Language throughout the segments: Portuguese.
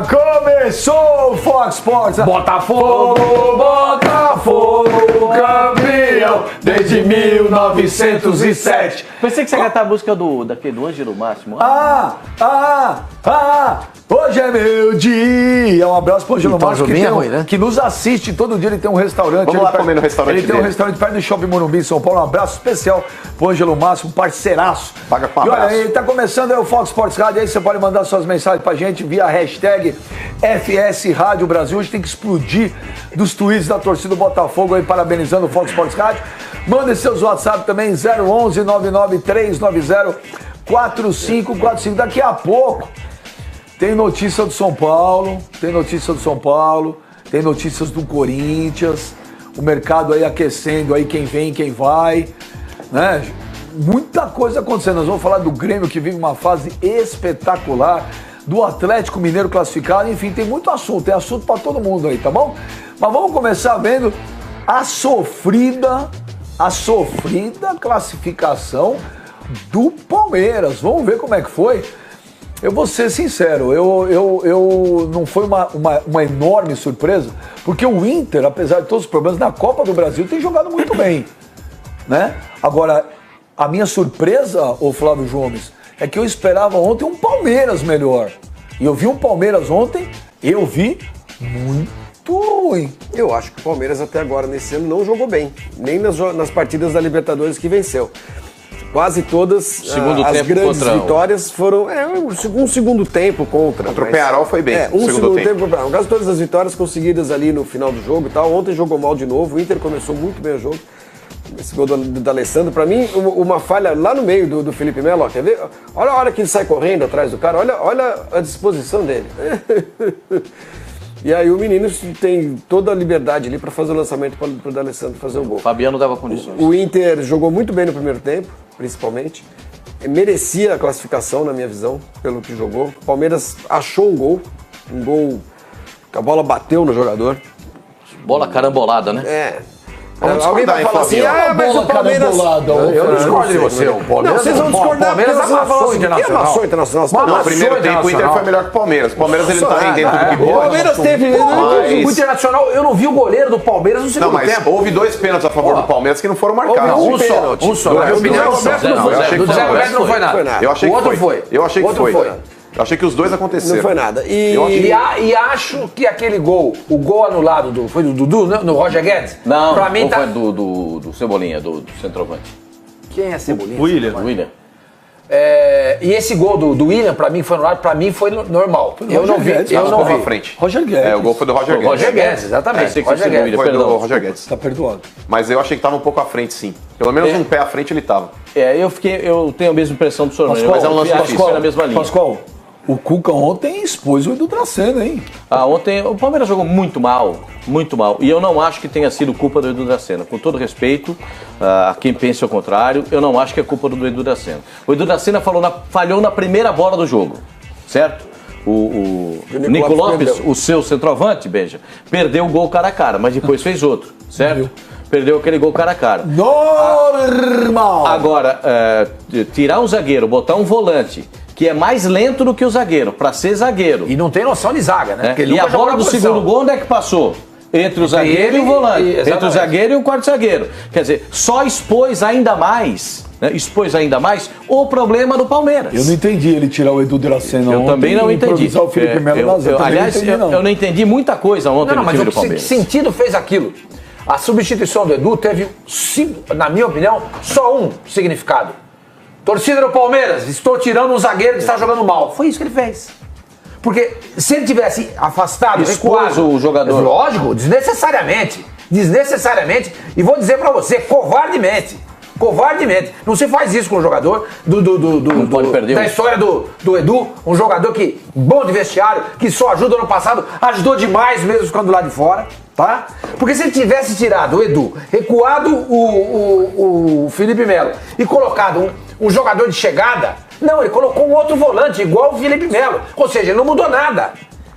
Começou o Fox Sports. Botafogo, Botafogo, campeão desde 1907. Pensei que você ia cantar a música do Ângelo Máximo. Hoje é meu dia. Um abraço pro Ângelo Máximo, que nos assiste todo dia. Ele tem um restaurante. Vamos lá comer no restaurante Ele tem um restaurante perto do Shopping Morumbi, em São Paulo. Um abraço especial pro Ângelo Máximo, parceiraço. Paga com um E olha, abraço. ele tá começando aí o Fox Sports Rádio. Aí você pode mandar suas mensagens pra gente via hashtag FS Rádio Brasil. Hoje tem que explodir dos tweets da torcida do Botafogo aí, parabenizando o Fox Sports Rádio. Manda seus WhatsApp também, 011 99390 4545. Daqui a pouco tem notícia do São Paulo, tem notícias do Corinthians, o mercado aí aquecendo aí, quem vem, quem vai, né? Muita coisa acontecendo. Nós vamos falar do Grêmio, que vive uma fase espetacular, do Atlético Mineiro classificado, enfim, tem muito assunto, tem assunto pra todo mundo aí, tá bom? Mas vamos começar vendo a sofrida classificação do Palmeiras. Vamos ver como é que foi. Eu vou ser sincero, eu não foi uma enorme surpresa, porque o Inter, apesar de todos os problemas, na Copa do Brasil tem jogado muito bem, né? Agora, a minha surpresa, ô Flávio Gomes, é que eu esperava ontem um Palmeiras melhor. E eu vi um Palmeiras ontem, eu vi muito ruim. Eu acho que o Palmeiras até agora, nesse ano, não jogou bem, nem nas partidas da Libertadores que venceu. Quase todas as grandes vitórias foram um segundo tempo contra. Contra o Pearol foi bem. Um segundo tempo. Quase todas as vitórias conseguidas ali no final do jogo e tal. Ontem jogou mal de novo, o Inter começou muito bem o jogo. Esse gol do Alessandro, pra mim, uma falha lá no meio do Felipe Melo, ó, quer ver? Olha a hora que ele sai correndo atrás do cara, olha a disposição dele. E aí o menino tem toda a liberdade ali para fazer o lançamento para o D'Alessandro fazer o gol. Fabiano dava condições. O Inter jogou muito bem no primeiro tempo, principalmente. Merecia a classificação, na minha visão, pelo que jogou. O Palmeiras achou um gol que a bola bateu no jogador. Bola carambolada, né? Alguém vai falar assim, mas o Palmeiras... Eu discordo de você. O Palmeiras, vocês vão discordar. O Palmeiras amassou o Internacional. Amassou o Internacional. No primeiro tempo o Inter foi melhor que o Palmeiras. O Palmeiras ele não tá rendendo tudo que O pode. Palmeiras teve... O Internacional, eu não vi o goleiro do Palmeiras no segundo tempo. Mas houve 2 pênaltis a favor do Palmeiras que não foram marcados. Um só. Na minha opinião, o Zé Roberto não foi nada. Eu achei O outro que foi. foi. Eu achei que foi. Eu achei que os dois aconteceram. Não foi nada. E acho que aquele gol, o gol anulado, foi do Dudu, no Roger Guedes? Não, pra mim foi do Cebolinha, do centroavante. Quem é Cebolinha? William. E esse gol do William, pra mim, foi anulado, pra mim foi normal. Eu não vi. À frente. Roger Guedes. O gol foi do Roger Guedes. Roger Guedes, exatamente. Roger Guedes. Foi do Roger Guedes. Tá perdoado. Mas eu achei que tava um pouco à frente, sim. Pelo menos um pé à frente ele tava. Eu tenho a mesma impressão do senhor, mas é um lance difícil, foi na mesma linha. Pascoal, o Cuca ontem expôs o Edu Dracena, hein? Ontem o Palmeiras jogou muito mal. E eu não acho que tenha sido culpa do Edu Dracena. Com todo respeito a quem pense ao contrário, eu não acho que é culpa do Edu Dracena. O Edu Dracena falhou na primeira bola do jogo, certo? O Nico Lopes, o seu centroavante, Benja, perdeu o gol cara a cara, mas depois fez outro, certo? Perdeu aquele gol cara a cara. Normal! Agora, tirar um zagueiro, botar um volante que é mais lento do que o zagueiro, pra ser zagueiro. E não tem noção de zaga, né? E a bola do segundo gol, onde é que passou? Entre o zagueiro e o volante. Entre o zagueiro e o quarto zagueiro. Quer dizer, só expôs ainda mais o problema do Palmeiras. Eu não entendi ele tirar o Edu Dracena ontem. Eu também não entendi. O Felipe Melo na Zé. Aliás, eu não entendi muita coisa ontem no time do Palmeiras. Que sentido fez aquilo? A substituição do Edu teve, na minha opinião, só um significado. Torcida do Palmeiras, estou tirando um zagueiro que está jogando mal. Foi isso que ele fez. Porque se ele tivesse afastado, recuado o jogador. Lógico, desnecessariamente. E vou dizer pra você, covardemente. Não se faz isso com o jogador da história do Edu, um jogador que, bom de vestiário, que só ajuda no passado, ajudou demais mesmo ficando lá de fora, tá? Porque se ele tivesse tirado o Edu, recuado o Felipe Melo e colocado um jogador de chegada, não, ele colocou um outro volante igual o Felipe Melo, ou seja, ele não mudou nada.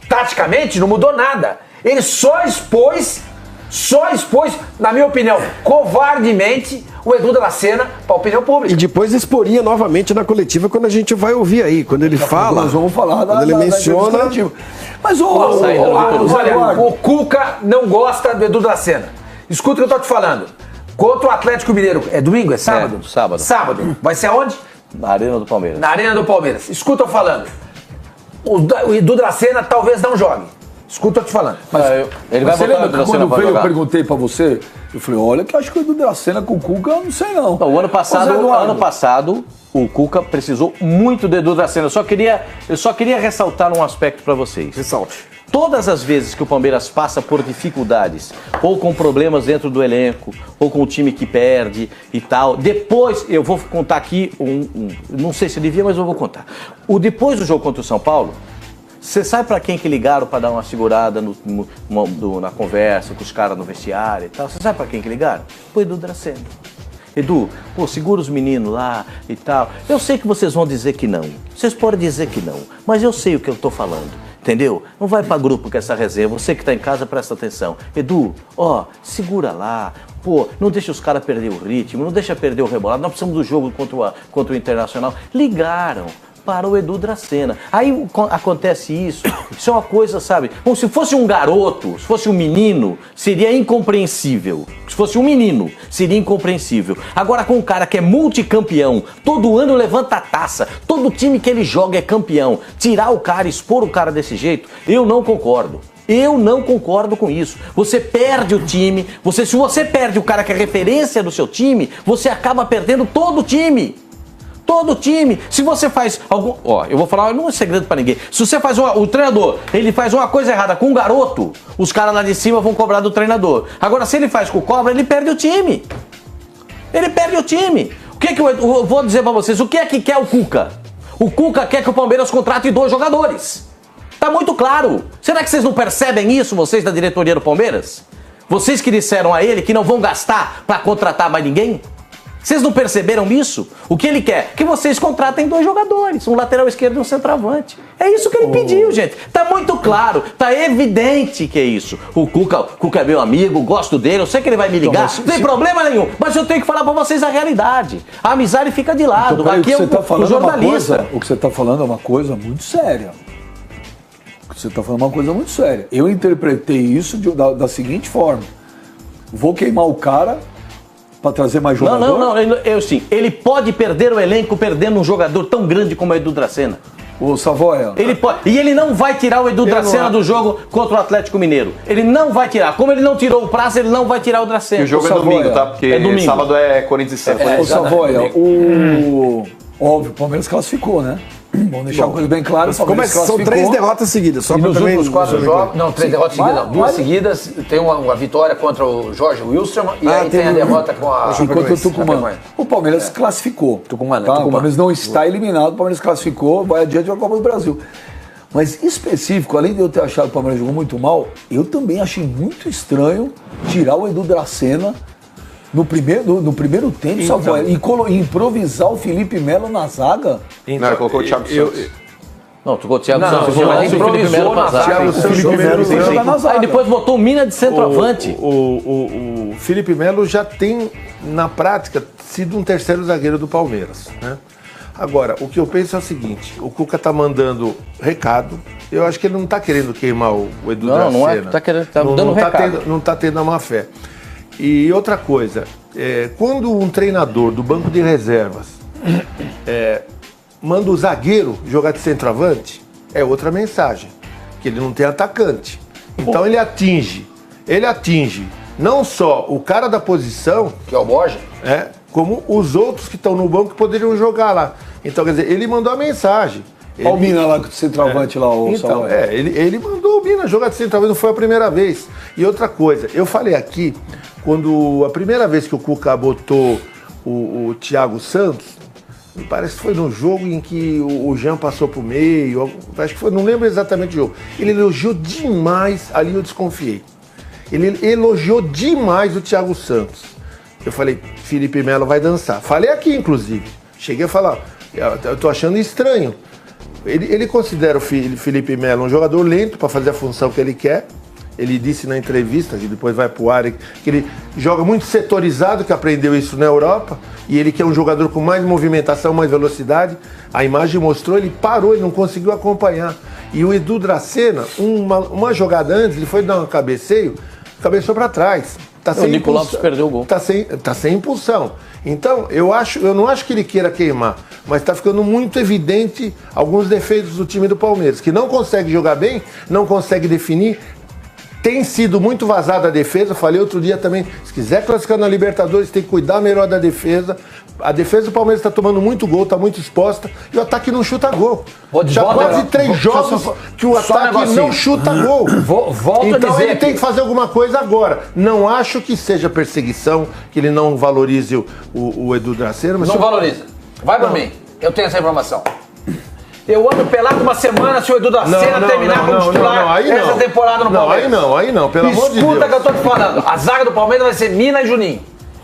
Taticamente não mudou nada. Ele só expôs só expôs, na minha opinião, covardemente o Edu Dracena para a opinião pública. E depois exporia novamente na coletiva quando a gente vai ouvir aí, quando ele fala. Nós vamos falar quando ele menciona. Mas olha, o Cuca não gosta do Edu Dracena. Escuta o que eu tô te falando. Contra o Atlético Mineiro. É domingo? É sábado? Sábado. Sábado. Vai ser aonde? Na Arena do Palmeiras. Na Arena do Palmeiras. Escuta eu falando. O Edu Dracena talvez não jogue. Escuta eu te falando. Ele vai você botar lembra o que Dracena quando pra veio, jogar? eu perguntei pra você, eu falei, olha que eu acho que o Edu Dracena com o Cuca, eu não sei não. Não, o ano passado, o Cuca precisou muito do Edu Dracena. Eu só queria ressaltar um aspecto pra vocês. Ressalte. Todas as vezes que o Palmeiras passa por dificuldades, ou com problemas dentro do elenco, ou com o time que perde e tal, depois, eu vou contar aqui, não sei se devia, mas eu vou contar. Depois do jogo contra o São Paulo, você sabe pra quem que ligaram pra dar uma segurada na conversa com os caras no vestiário e tal? Você sabe pra quem que ligaram? Foi Edu Dracena. Edu, segura os meninos lá e tal. Eu sei que vocês vão dizer que não. Vocês podem dizer que não, mas eu sei o que eu tô falando. Entendeu? Não vai pra grupo com essa resenha. Você que tá em casa, presta atenção. Edu, segura lá. Não deixa os caras perder o ritmo, não deixa perder o rebolado. Nós precisamos do jogo contra o Internacional. Ligaram para o Edu Dracena. Aí acontece isso. Isso é uma coisa, sabe? Bom, se fosse um garoto, se fosse um menino, seria incompreensível. Se fosse um menino, seria incompreensível. Agora com um cara que é multicampeão, todo ano levanta a taça, todo time que ele joga é campeão, tirar o cara, expor o cara desse jeito, eu não concordo. Eu não concordo com isso. Você perde o time, se você perde o cara que é referência do seu time, você acaba perdendo todo o time. Todo time. Se você faz algum... eu vou falar, não é segredo pra ninguém. Se você faz o treinador, ele faz uma coisa errada com um garoto, os caras lá de cima vão cobrar do treinador. Agora, se ele faz com o cobra, ele perde o time. Ele perde o time. O que eu vou dizer pra vocês? O que é que quer o Cuca? O Cuca quer que o Palmeiras contrate 2 jogadores. Tá muito claro. Será que vocês não percebem isso, vocês da diretoria do Palmeiras? Vocês que disseram a ele que não vão gastar pra contratar mais ninguém? Vocês não perceberam isso? O que ele quer? Que vocês contratem 2 jogadores, um lateral esquerdo e um centroavante. É isso que ele pediu, gente. Tá muito claro, tá evidente que é isso. O Cuca é meu amigo, gosto dele, eu sei que ele vai me ligar, não tem problema nenhum. Mas eu tenho que falar pra vocês a realidade. A amizade fica de lado. Então, aqui é o jornalista. O que você tá falando é uma coisa muito séria. Você tá falando uma coisa muito séria. Eu interpretei isso da seguinte forma. Vou queimar o cara... Pra trazer mais jogador? Não, ele pode perder o elenco perdendo um jogador tão grande como o Edu Dracena. O Savoia. Ele pode, e ele não vai tirar o Edu Dracena do jogo contra o Atlético Mineiro. Ele não vai tirar. Como ele não tirou o Praça, ele não vai tirar o Dracena. E o jogo é domingo, tá? Porque sábado é Corinthians e Santos. O Savoia, óbvio, o Palmeiras classificou, né? Vamos deixar uma coisa bem clara. São 3 derrotas seguidas. Só e nos últimos 4 jogos... Não, 3 derrotas seguidas não. 2 seguidas. Tem uma vitória contra o Jorge Wilson e aí tem a derrota com a... Enquanto o Tucumã. O Palmeiras classificou. Tucumã. O Palmeiras não está eliminado, o Palmeiras classificou, vai adiante da Copa do Brasil. Mas específico, além de eu ter achado que o Palmeiras jogou muito mal, eu também achei muito estranho tirar o Edu Dracena no primeiro tempo, então, e improvisar o Felipe Melo na zaga. Não, ele colocou o Thiago Santos. Não, tocou o Thiago Santos e o Felipe Melo na zaga. O Felipe Melo tem que jogar na zaga. Aí depois botou o Mina de centroavante. O Felipe Melo já tem, na prática, sido um terceiro zagueiro do Palmeiras, né? Agora, o que eu penso é o seguinte, o Cuca tá mandando recado, eu acho que ele não tá querendo queimar o Edu Dracena. Não é, tá querendo, tá dando recado. Não tá tendo a má fé. E outra coisa, quando um treinador do banco de reservas manda o zagueiro jogar de centroavante, é outra mensagem, que ele não tem atacante. Então ele atinge não só o cara da posição, que é o Borja, como os outros que estão no banco que poderiam jogar lá. Então, quer dizer, ele mandou a mensagem. Olha o Mina lá com o centroavante lá, o então, ele mandou o Mina jogar de centroavante, não foi a primeira vez. E outra coisa, eu falei aqui, quando a primeira vez que o Cuca botou o Thiago Santos, me parece que foi no jogo em que o Jean passou pro meio, acho que foi, não lembro exatamente o jogo. Ele elogiou demais, ali eu desconfiei. Ele elogiou demais o Thiago Santos. Eu falei, Felipe Melo vai dançar. Falei aqui, inclusive. Cheguei a falar, eu tô achando estranho. Ele considera o Felipe Melo um jogador lento para fazer a função que ele quer ele disse na entrevista, que depois vai pro ar, que ele joga muito setorizado, que aprendeu isso na Europa, e ele que é um jogador com mais movimentação, mais velocidade. A imagem mostrou, ele parou, ele não conseguiu acompanhar. E o Edu Dracena, uma jogada antes, ele foi dar um cabeceio, cabeceou para trás. Tá sem o Nico Lopes perdeu o gol. Tá sem impulsão. Então, eu não acho que ele queira queimar, mas está ficando muito evidente alguns defeitos do time do Palmeiras, que não consegue jogar bem, não consegue definir. Tem sido muito vazada a defesa, falei outro dia também, se quiser classificar na Libertadores, tem que cuidar melhor da defesa. A defesa do Palmeiras está tomando muito gol, está muito exposta, e o ataque não chuta gol. Já quase 3 jogos que o ataque não chuta gol. Volto então a dizer ele tem que fazer alguma coisa agora. Não acho que seja perseguição, que ele não valorize o Edu Dracena. Mas não valoriza. Vai por mim, eu tenho essa informação. Eu ando pelado uma semana se o Edu Dracena terminar como titular essa temporada no Palmeiras. Aí não, pelo amor de Deus. Escuta que eu tô te falando. A zaga do Palmeiras vai ser Mina e Juninho.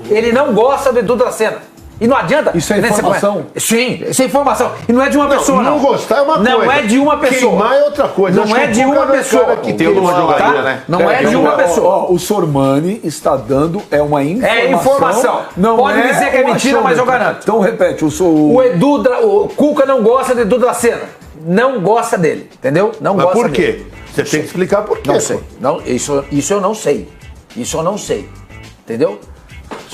Ele não gosta do Edu Dracena. E não adianta. Isso é informação? Sim, isso é informação. E não é de uma pessoa, não. Não gostar é uma coisa. Não é de uma pessoa. Queimar é outra coisa. Não é de uma pessoa. Que tem uma jogadora, né? Não é de uma pessoa. O Sormani está dando uma informação. É informação. Não pode dizer que é mentira, mas eu garanto. Então repete, o Cuca não gosta de Edu Dracena. Não gosta dele, entendeu? Não mas gosta por quê? dele. Você tem que explicar por quê. Não sei. Não, isso eu não sei. Isso eu não sei. Entendeu?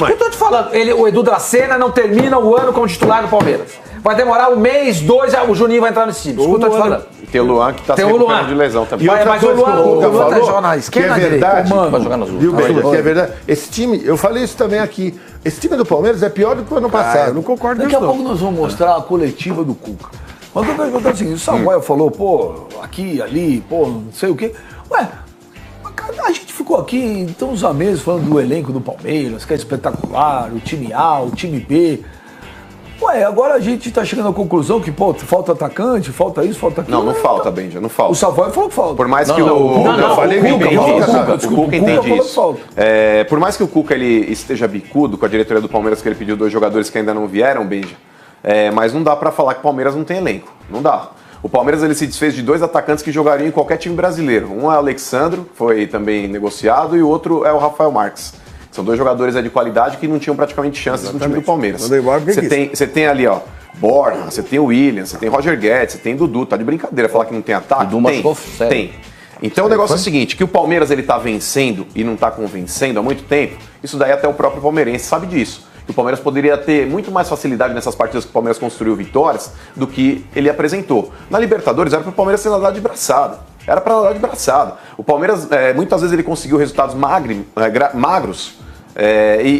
Mas... Eu tô te falando, o Edu Dracena não termina o ano como titular do Palmeiras. Vai demorar 1 mês, 2, o Juninho vai entrar nesse time. Isso que eu tô te falando. E tem o Luan que tá se recuperando de lesão também. Mas o Luan tá jogando na esquerda, que é verdade, vai jogar nas viu, Benja, que é verdade. Esse time, eu falei isso também aqui, esse time do Palmeiras é pior do que o ano passado. Eu não concordo Daqui a pouco nós vamos mostrar a coletiva do Cuca. Mas eu vou perguntar o seguinte, o Samuel falou, pô, aqui, ali, pô, não sei o quê. Ué, a gente ficou aqui então há meses falando do elenco do Palmeiras, que é espetacular, o time A, o time B. Ué, agora a gente tá chegando à conclusão que, pô, falta atacante, falta isso, falta aquilo. Não falta, Benja, não falta. O Samuel falou que falta. Por mais que eu falei que o Cuca entende isso. Por mais que o Cuca ele esteja bicudo com a diretoria do Palmeiras, que ele pediu 2 jogadores que ainda não vieram, Benja, mas não dá pra falar que o Palmeiras não tem elenco. Não dá. O Palmeiras ele se desfez de 2 atacantes que jogariam em qualquer time brasileiro. Um é o Alexandro, foi também negociado, e o outro é o Rafael Marques. São 2 jogadores de qualidade que não tinham praticamente chances no time do Palmeiras. Você tem ali, ó, Borja, você tem o William, você tem Roger Guedes, você tem Dudu. Tá de brincadeira falar que não tem ataque? Tem. Então o negócio é o seguinte, que o Palmeiras ele tá vencendo e não tá convencendo há muito tempo, isso daí até o próprio palmeirense sabe disso. O Palmeiras poderia ter muito mais facilidade nessas partidas que o Palmeiras construiu vitórias do que ele apresentou. Na Libertadores era para o Palmeiras ser nadar de braçada. Era para nadar de braçada. O Palmeiras, muitas vezes ele conseguiu resultados magros.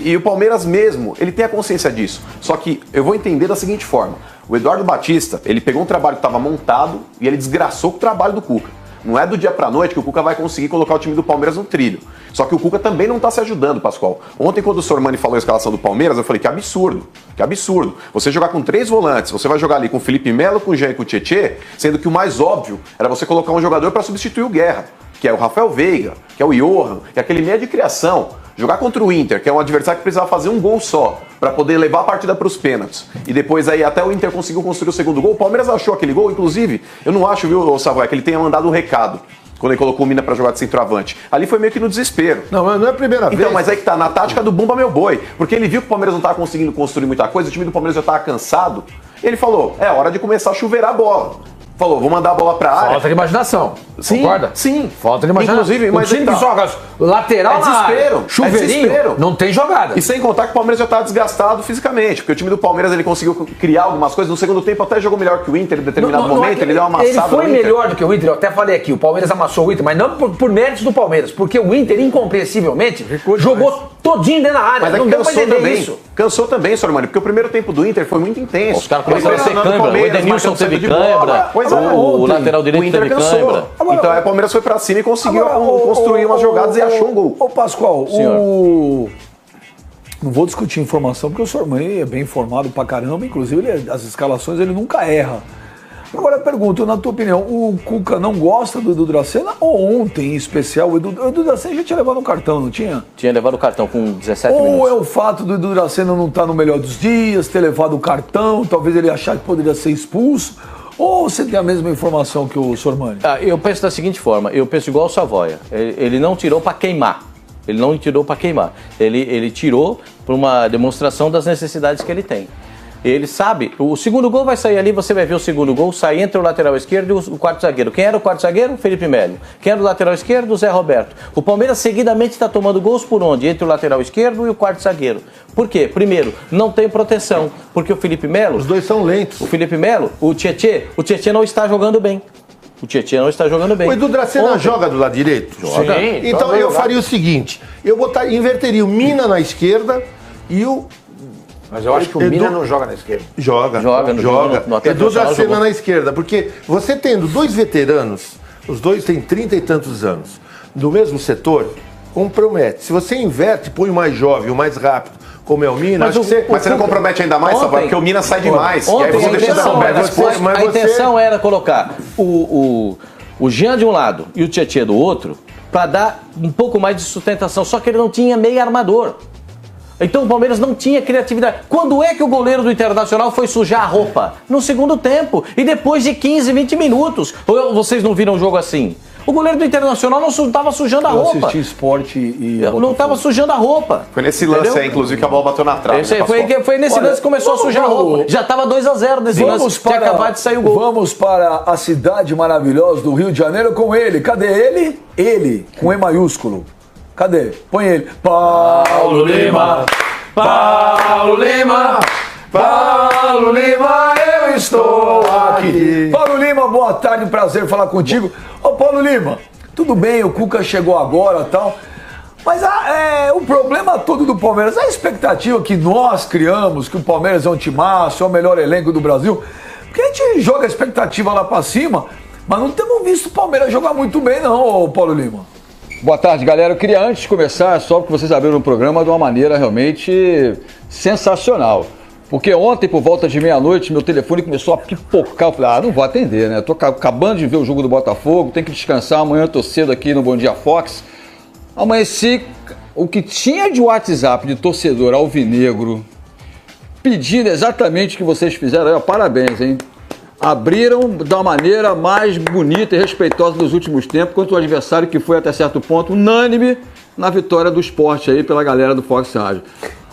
E o Palmeiras mesmo, ele tem a consciência disso. Só que eu vou entender da seguinte forma. O Eduardo Batista, ele pegou um trabalho que estava montado e ele desgraçou com o trabalho do Cuca. Não é do dia pra noite que o Cuca vai conseguir colocar o time do Palmeiras no trilho. Só que o Cuca também não tá se ajudando, Pascoal. Ontem, quando o Sormani falou a escalação do Palmeiras, eu falei que absurdo. Que absurdo. Você jogar com 3 volantes, você vai jogar ali com o Felipe Melo, com o Jean e com o Tietê, sendo que o mais óbvio era você colocar um jogador para substituir o Guerra, que é o Rafael Veiga, que é o Johan, que é aquele meia de criação. Jogar contra o Inter, que é um adversário que precisava fazer um gol só, para poder levar a partida para os pênaltis. E depois aí até o Inter conseguiu construir o segundo gol. O Palmeiras achou aquele gol, inclusive, eu não acho, viu, Savoia, que ele tenha mandado um recado quando ele colocou o Mina para jogar de centroavante. Ali foi meio que no desespero. Não é a primeira vez. Então, mas aí que tá, na tática do Bumba Meu Boi. Porque ele viu que o Palmeiras não tava conseguindo construir muita coisa, o time do Palmeiras já tava cansado. Ele falou, é hora de começar a chuveirar a bola. Falou, vou mandar a bola pra área. Falta de imaginação. Sim, concorda? Sim. Falta de imaginação. Inclusive, mas o time que joga lateral na área, chuveirinho, não tem jogada. E sem contar que o Palmeiras já tá desgastado fisicamente, porque o time do Palmeiras ele conseguiu criar algumas coisas. No segundo tempo até jogou melhor que o Inter em determinado momento, ele deu uma amassada. Ele foi melhor do que o Inter, eu até falei aqui, o Palmeiras amassou o Inter, mas não por méritos do Palmeiras, porque o Inter, incompreensivelmente, jogou todinho dentro da área. Mas não deu pra entender também. isso. Cansou também, Sormani, porque o primeiro tempo do Inter foi muito intenso. Os caras começaram a ter câimbra, o Edenilson teve câimbra, o lateral direito teve câimbra. Então aí o Palmeiras foi pra cima e conseguiu construir umas jogadas e achou um gol. Ô Pascoal, não vou discutir informação, porque o Sormani é bem informado pra caramba, inclusive as escalações ele nunca erra. Agora eu pergunto, na tua opinião, o Cuca não gosta do Edu Dracena ou ontem em especial o Edu Dracena já tinha levado um cartão, não tinha? Tinha levado o cartão com 17 minutos. Ou é o fato do Edu Dracena não estar no melhor dos dias, ter levado o cartão, talvez ele achar que poderia ser expulso? Ou você tem a mesma informação que o Sormani? Eu penso da seguinte forma, eu penso igual o Savoia. Ele não tirou para queimar. Ele não tirou para queimar. Ele tirou para uma demonstração das necessidades que ele tem. Ele sabe, o segundo gol vai sair ali, você vai ver o segundo gol, sai entre o lateral esquerdo e o quarto zagueiro. Quem era o quarto zagueiro? Felipe Melo. Quem era o lateral esquerdo? Zé Roberto. O Palmeiras seguidamente está tomando gols por onde? Entre o lateral esquerdo e o quarto zagueiro. Por quê? Primeiro, não tem proteção, porque o Felipe Melo... Os dois são lentos. O Felipe Melo, o Tietê não está jogando bem. O Tietê não está jogando bem. O Edu Dracena joga do lado direito? Joga. Sim, então eu faria o seguinte, inverteria o Mina na esquerda e o... Mas eu acho que o Mina não joga na esquerda. Joga. No Edu Dracena na esquerda, porque você tendo dois veteranos, os dois têm 30 e tantos anos, do mesmo setor, compromete. Se você inverte, põe o mais jovem, o mais rápido, como é o Mina, mas você não compromete ainda mais, Savoia, porque o Mina sai demais. Ontem, e aí você deixa a intenção era colocar o Jean de um lado e o Tietê do outro para dar um pouco mais de sustentação, só que ele não tinha meio armador. Então o Palmeiras não tinha criatividade. Quando é que o goleiro do Internacional foi sujar a roupa? No segundo tempo. E depois de 15, 20 minutos. Ou vocês não viram um jogo assim? O goleiro do Internacional não estava sujando a roupa. Eu assisti Esporte e... Não estava sujando a roupa. Foi nesse lance aí, inclusive, que a bola bateu na trave. Foi nesse lance que começou a sujar a roupa. Já estava 2-0 nesse lance. Tinha acabado de sair o gol. Vamos para a cidade maravilhosa do Rio de Janeiro com ele. Cadê ele? Ele, com E maiúsculo. Cadê? Põe ele. Paulo Lima, Paulo Lima, Paulo Lima, eu estou aqui. Paulo Lima, boa tarde, prazer falar contigo. Ô Paulo Lima, tudo bem, o Cuca chegou agora e tal, mas o problema todo do Palmeiras, a expectativa que nós criamos, que o Palmeiras é um timaço, é o melhor elenco do Brasil, porque a gente joga a expectativa lá pra cima, mas não temos visto o Palmeiras jogar muito bem não, ô Paulo Lima. Boa tarde, galera. Eu queria, antes de começar, só porque vocês abriram o programa de uma maneira realmente sensacional. Porque ontem, por volta de meia-noite, meu telefone começou a pipocar. Eu falei, não vou atender, né? Tô acabando de ver o jogo do Botafogo, tenho que descansar. Amanhã eu tô cedo aqui no Bom Dia Fox. Amanheci, o que tinha de WhatsApp de torcedor alvinegro, pedindo exatamente o que vocês fizeram. Aí, parabéns, hein? Abriram da maneira mais bonita e respeitosa dos últimos tempos contra o adversário que foi até certo ponto unânime na vitória do Sport aí pela galera do Fox Rádio.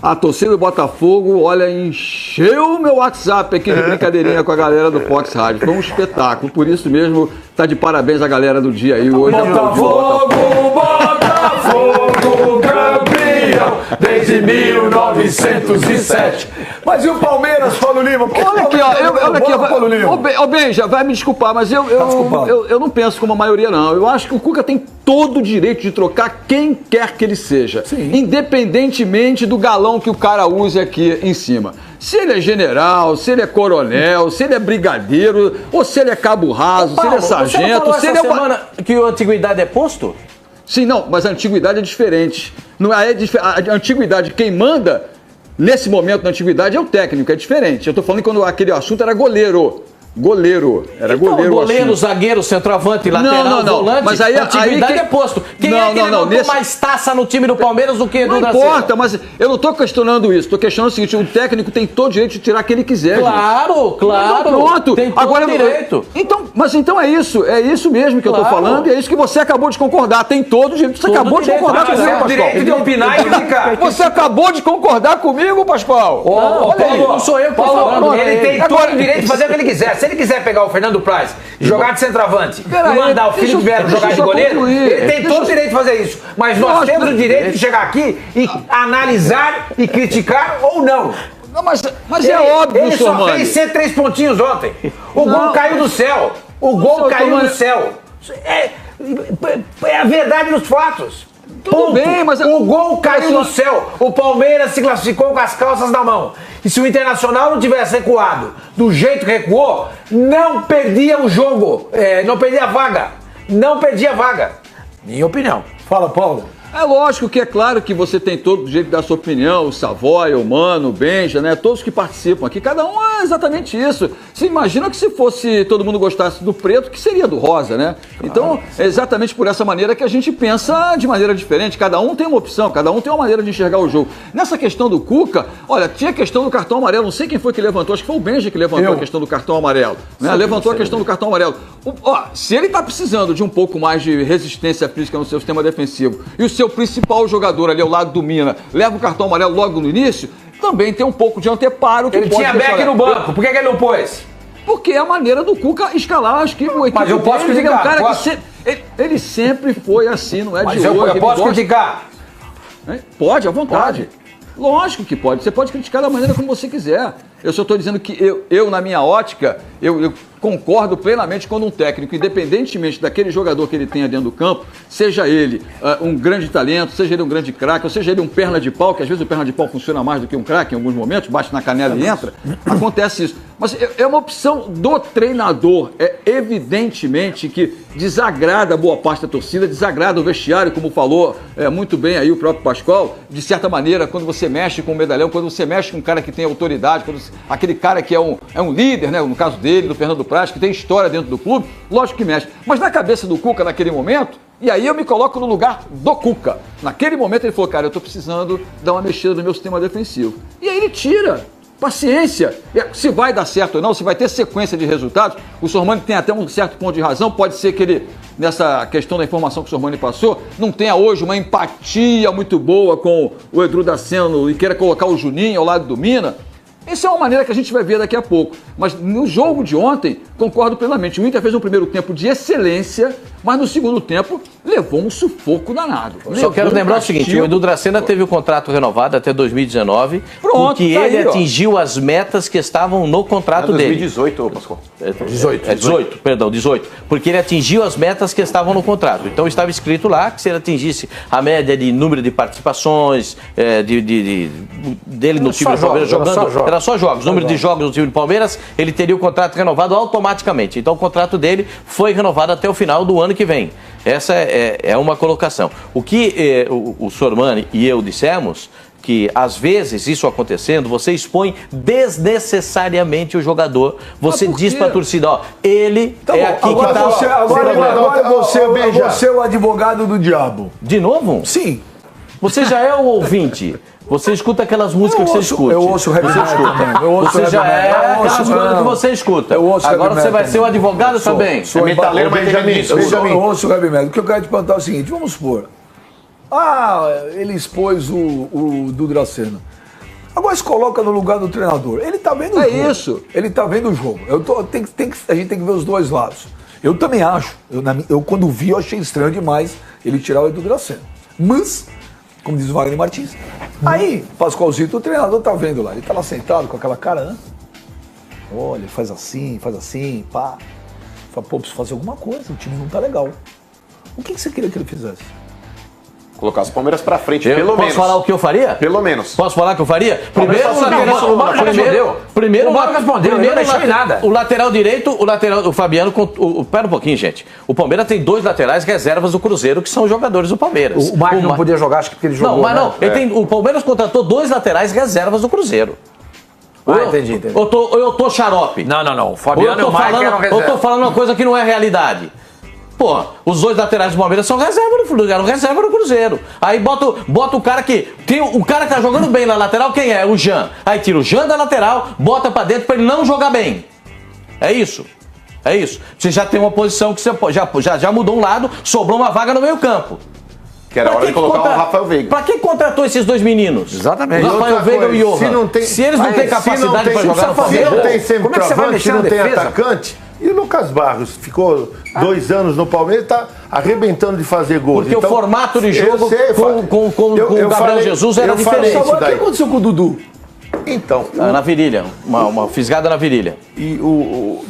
A torcida do Botafogo, olha, encheu o meu WhatsApp aqui de brincadeirinha com a galera do Fox Rádio. Foi um espetáculo, por isso mesmo tá de parabéns a galera do dia aí hoje. Botafogo, Botafogo, campeão desde 1907. Mas e o Palmeiras, Paulo Lima? Olha aqui, Paulo Lima. Ô Benja, vai me desculpar, mas eu não penso como a maioria, não. Eu acho que o Cuca tem todo o direito de trocar quem quer que ele seja. Sim. Independentemente do galão que o cara use aqui em cima. Se ele é general, se ele é coronel, se ele é brigadeiro, ou se ele é cabo raso, Paulo, se ele é sargento, se ele é... semana que a antiguidade é posto? Sim, não, mas a antiguidade é diferente. Não é a antiguidade, quem manda... Nesse momento, na antiguidade, é o técnico, é diferente. Eu tô falando que quando aquele assunto era goleiro. Era então, goleiro. Goleiro, zagueiro, centroavante, lateral, volante. Mas aí, a antiguidade é posto. Quem levantou mais taça no time do Palmeiras do que Edu Dracena? Não importa, mas eu não tô questionando isso. Tô questionando o seguinte: o técnico tem todo o direito de tirar quem ele quiser. Claro. Então, pronto. Tem todo agora, direito. Então é isso mesmo que eu tô falando, e é isso que você acabou de concordar. Tem todo o direito. Você acabou de concordar comigo, Pascoal. Direito de opinar e criticar. Você acabou de concordar comigo, Pascoal. Não sou eu que tô falando. Ele tem todo o direito de fazer o que ele quiser. Se ele quiser pegar o Fernando Praz, jogar de centroavante e mandar o Felipe Melo jogar de goleiro, ele tem todo o direito de fazer isso. Mas nós temos o direito de chegar aqui e analisar e criticar ou não. Não, mas é óbvio, ele só fez 3 pontinhos ontem. O gol caiu do céu. O gol caiu do céu. É a verdade dos fatos. Tudo bem, mas... O gol caiu do céu. O Palmeiras se classificou com as calças na mão. E se o Internacional não tivesse recuado do jeito que recuou, não perdia o jogo. Não perdia a vaga. Não perdia a vaga. Minha opinião. Fala, Paulo. É lógico que é claro que você tem todo o jeito de dar sua opinião, o Savoy, o Mano, o Benja, né? Todos que participam aqui, cada um é exatamente isso. Você imagina que se fosse todo mundo gostasse do preto, que seria do rosa, né? Claro, então, é exatamente por essa maneira que a gente pensa de maneira diferente. Cada um tem uma opção, cada um tem uma maneira de enxergar o jogo. Nessa questão do Cuca, olha, tinha a questão do cartão amarelo, não sei quem foi que levantou, acho que foi o Benja que levantou a questão do cartão amarelo. Né? Levantou a questão do cartão amarelo. Se ele tá precisando de um pouco mais de resistência física no seu sistema defensivo e o seu principal jogador ali ao lado do Mina leva o cartão amarelo logo no início, também tem um pouco de anteparo. Que ele pode tinha Beck no banco, por que ele não pôs? Porque é a maneira do Cuca escalar as equipes. Mas eu posso criticar. Ele é um cara que ele sempre foi assim, não é de hoje. Mas eu posso criticar? Pode, à vontade. Lógico que pode. Você pode criticar da maneira como você quiser. Eu só estou dizendo que eu, na minha ótica, eu concordo plenamente quando um técnico, independentemente daquele jogador que ele tenha dentro do campo, seja ele um grande talento, seja ele um grande craque, ou seja ele um perna de pau, que às vezes o perna de pau funciona mais do que um craque em alguns momentos, bate na canela e entra, acontece isso. Mas é uma opção do treinador. É evidentemente que desagrada boa parte da torcida, desagrada o vestiário, como falou muito bem aí o próprio Pascoal, de certa maneira, quando você mexe com o medalhão, quando você mexe com um cara que tem autoridade, aquele cara que é um líder, né? No caso dele, do Fernando Praz, que tem história dentro do clube, lógico que mexe. Mas na cabeça do Cuca, naquele momento, e aí eu me coloco no lugar do Cuca. Naquele momento ele falou, cara, eu tô precisando dar uma mexida no meu sistema defensivo. E aí ele tira. Paciência. Se vai dar certo ou não, se vai ter sequência de resultados, o Sormani tem até um certo ponto de razão, pode ser que ele, nessa questão da informação que o Sormani passou, não tenha hoje uma empatia muito boa com o Edu Daciano e queira colocar o Juninho ao lado do Mina. Isso é uma maneira que a gente vai ver daqui a pouco. Mas no jogo de ontem, concordo plenamente. O Inter fez um primeiro tempo de excelência, mas no segundo tempo levou um sufoco danado. Só quero lembrar o seguinte, o Edu Dracena teve o contrato renovado até 2019, porque ele atingiu as metas que estavam no contrato dele. 2018, Pascoal. 18. Porque ele atingiu as metas que estavam no contrato. Então estava escrito lá que se ele atingisse a média de número de participações dele no time do Palmeiras jogando... Era só jogos. Número de jogos no time do Palmeiras, ele teria o contrato renovado automaticamente. Então o contrato dele foi renovado até o final do ano que vem. Essa é uma colocação. O que o Sormani e eu dissemos, que às vezes isso acontecendo, você expõe desnecessariamente o jogador. Você diz para a torcida, ó, ele tá é aqui agora que está... Agora você é o advogado do diabo. De novo? Sim. Você já é o ouvinte. Você escuta aquelas músicas que você escuta. Eu ouço o heavy metal. Você já é aquelas coisas que você escuta. Agora você vai ser o advogado também. É metaleiro, mas eu ouço o heavy metal. O que eu quero te perguntar é o seguinte, vamos supor. Ele expôs o Dudracena. Agora se coloca no lugar do treinador. Ele tá vendo o jogo. É isso. Ele tá vendo o jogo. A gente tem que ver os dois lados. Eu também acho. Eu quando vi, eu achei estranho demais ele tirar o Edu Dracena. Mas... como diz o Wagner Martins. Aí, Pascoalzito, o treinador tá vendo lá. Ele tá lá sentado com aquela cara, né? Olha, faz assim, pá. Fala, pô, preciso fazer alguma coisa, o time não tá legal. O que você queria que ele fizesse? Colocar os Palmeiras pra frente, pelo menos. Posso falar o que eu faria? Pelo menos. Posso falar o que eu faria? Primeiro, o lateral direito, o Fabiano... Pera um pouquinho, gente. O Palmeiras tem 2 laterais reservas do Cruzeiro, que são jogadores do Palmeiras. O Marcos não podia jogar, acho que porque ele jogou. Não, mas não. O Palmeiras contratou 2 laterais reservas do Cruzeiro. Entendi. Eu tô xarope. Não. O Fabiano e o Marcos eram reserva. Eu tô falando uma coisa que não é realidade. Pô, os 2 laterais do Palmeiras são reserva no Cruzeiro. Aí bota o cara que... O cara que tá jogando bem na lateral, quem é? O Jean. Aí tira o Jean da lateral, bota pra dentro pra ele não jogar bem. É isso. Você já tem uma posição que você já mudou um lado, sobrou uma vaga no meio campo. Que era a hora de colocar o Rafael Veiga. Pra que contratou esses 2 meninos? Exatamente. O Rafael Veiga e o Johan. Se eles não têm capacidade pra jogar no Palmeiras... Se não tem centroavante, se não tem atacante... E o Lucas Barros ficou 2 anos no Palmeiras e tá arrebentando de fazer gols. Porque então, o formato de jogo com o Gabriel Jesus era diferente. O que aconteceu com o Dudu? Então... na virilha, uma fisgada na virilha. E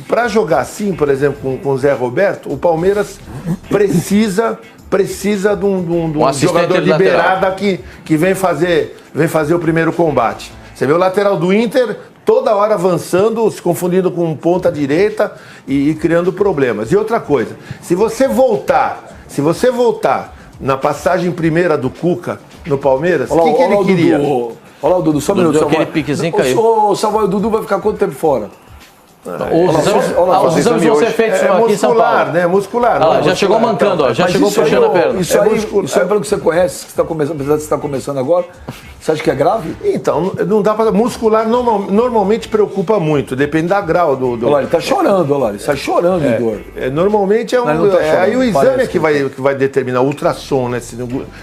para jogar assim, por exemplo, com o Zé Roberto, o Palmeiras precisa de um jogador de beirada que vem fazer o primeiro combate. Você vê o lateral do Inter... toda hora avançando, se confundindo com ponta direita e criando problemas. E outra coisa, se você voltar na passagem primeira do Cuca no Palmeiras, o que ele queria? Olha lá o Dudu, só um minuto. Aquele piquezinho caiu. Ô, Samuel, o Dudu vai ficar quanto tempo fora? Os exames vão ser feitos aqui em São Paulo. Né? Muscular. Ah, já chegou mancando, ó. Já chegou puxando a perna. Isso aí, pelo que você conhece, apesar de você estar começando agora, você acha que é grave? Então, não dá para... Muscular normalmente preocupa muito, depende da grau do... Olha lá, ele tá chorando, olha lá, ele sai chorando de dor. Normalmente é um... Tá chorando, aí o exame é que vai determinar, o ultrassom, né?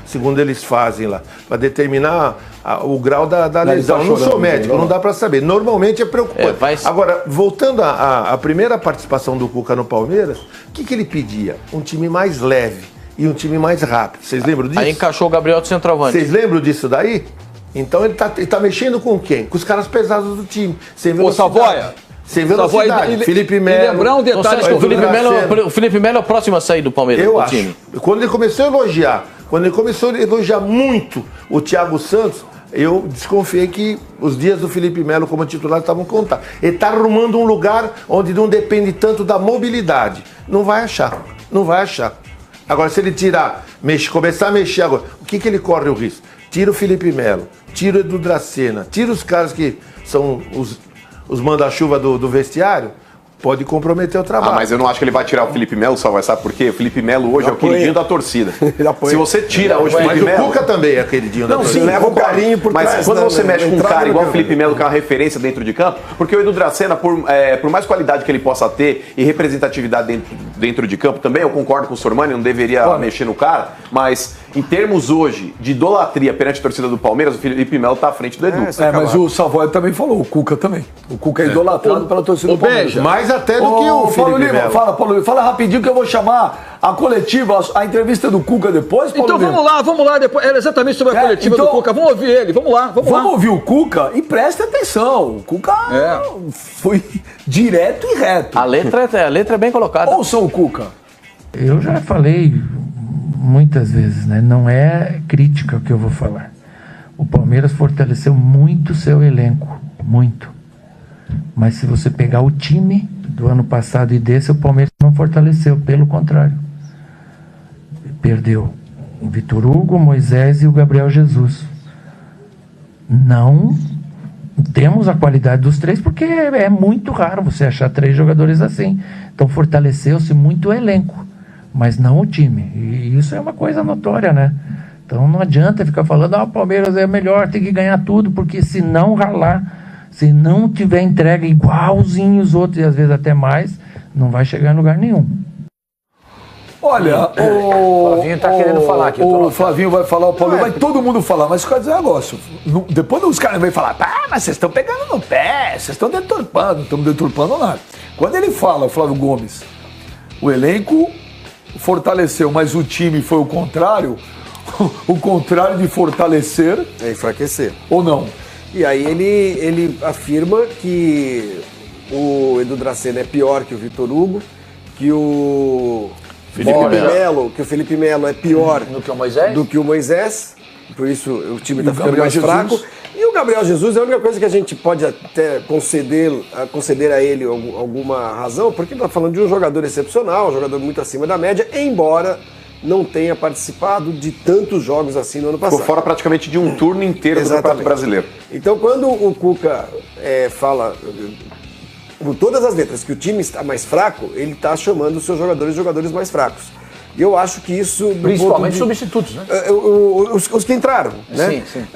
Segundo eles fazem lá, para determinar o grau da lesão. Eu não sou médico, não dá para saber. Normalmente é preocupante. Agora, voltando à primeira participação do Cuca no Palmeiras, o que ele pedia? Um time mais leve e um time mais rápido. Vocês lembram disso? Aí encaixou o Gabriel de centroavante. Vocês lembram disso daí? Então ele tá mexendo com quem? Com os caras pesados do time. Sem velocidade. Ô, Savoia. Sem velocidade. Felipe Melo. E lembrar um detalhe que o Felipe Melo é o próximo a sair do Palmeiras. Eu do acho. Time. Quando ele começou a elogiar muito o Thiago Santos, eu desconfiei que os dias do Felipe Melo como titular estavam contados. Ele está arrumando um lugar onde não depende tanto da mobilidade. Não vai achar. Agora, se ele começar a mexer agora, o que ele corre o risco? Tira o Felipe Melo, tira o Edu Dracena, tira os caras que são os manda-chuva do vestiário, pode comprometer o trabalho. Mas eu não acho que ele vai tirar o Felipe Melo, só vai sabe por quê? O Felipe Melo hoje é o queridinho da torcida. Se você tira hoje o Felipe Melo... o Cuca também é queridinho da torcida. Sim, leva um carinho por trás. Mas quando você mexe com um cara igual o Felipe Melo, que é uma referência dentro de campo, porque o Edu Dracena, por mais qualidade que ele possa ter e representatividade dentro de campo também, eu concordo com o Sormani, não deveria mexer no cara, mas em termos hoje de idolatria perante a torcida do Palmeiras, o Felipe Melo tá à frente do Edu. Mas o Savoia também falou, o Cuca também. O Cuca é idolatrado pela torcida do Palmeiras. Mais até do que o Felipe Melo. Paulo Lima, fala rapidinho que eu vou chamar a coletiva, a entrevista do Cuca depois, Paulo Então Lima. vamos lá, depois. Era exatamente sobre a coletiva do Cuca. Vamos ouvir ele, vamos lá. Vamos ouvir o Cuca e preste atenção. O Cuca foi direto e reto. A letra é bem colocada. Ouçam o Cuca. Eu já falei muitas vezes, né? Não é crítica o que eu vou falar. O Palmeiras fortaleceu muito seu elenco, muito. Mas se você pegar o time do ano passado e desse, o Palmeiras não fortaleceu, pelo contrário. Perdeu o Vitor Hugo, o Moisés e o Gabriel Jesus. Não temos a qualidade dos três, porque é muito raro você achar 3 jogadores assim. Então fortaleceu-se muito o elenco, mas não o time. E isso é uma coisa notória, né? Então não adianta ficar falando, o Palmeiras é melhor, tem que ganhar tudo, porque se não ralar, se não tiver entrega igualzinho os outros, e às vezes até mais, não vai chegar em lugar nenhum. Olha, o Flavinho tá querendo falar aqui. O Flavinho vai falar, o Paulo, vai todo mundo falar, mas eu quero dizer um negócio. Depois os caras vêm falar, mas vocês estão pegando no pé, vocês estão deturpando, não estamos deturpando nada. Quando ele fala, o Flávio Gomes, o elenco fortaleceu, mas o time foi o contrário de fortalecer... É enfraquecer. Ou não? E aí ele afirma que o Edu Dracena é pior que o Vitor Hugo, que o Felipe Melo é pior do que o Moisés, por isso o time está ficando mais fraco. E o Gabriel Jesus é a única coisa que a gente pode até conceder a ele alguma razão, porque ele está falando de um jogador excepcional, um jogador muito acima da média, embora não tenha participado de tantos jogos assim no ano passado. Ficou fora praticamente de um turno inteiro do Campeonato Brasileiro. Então, quando o Cuca fala com todas as letras que o time está mais fraco, ele está chamando os seus jogadores mais fracos. E eu acho que isso... Principalmente substitutos, né? Os que entraram, né? Sim.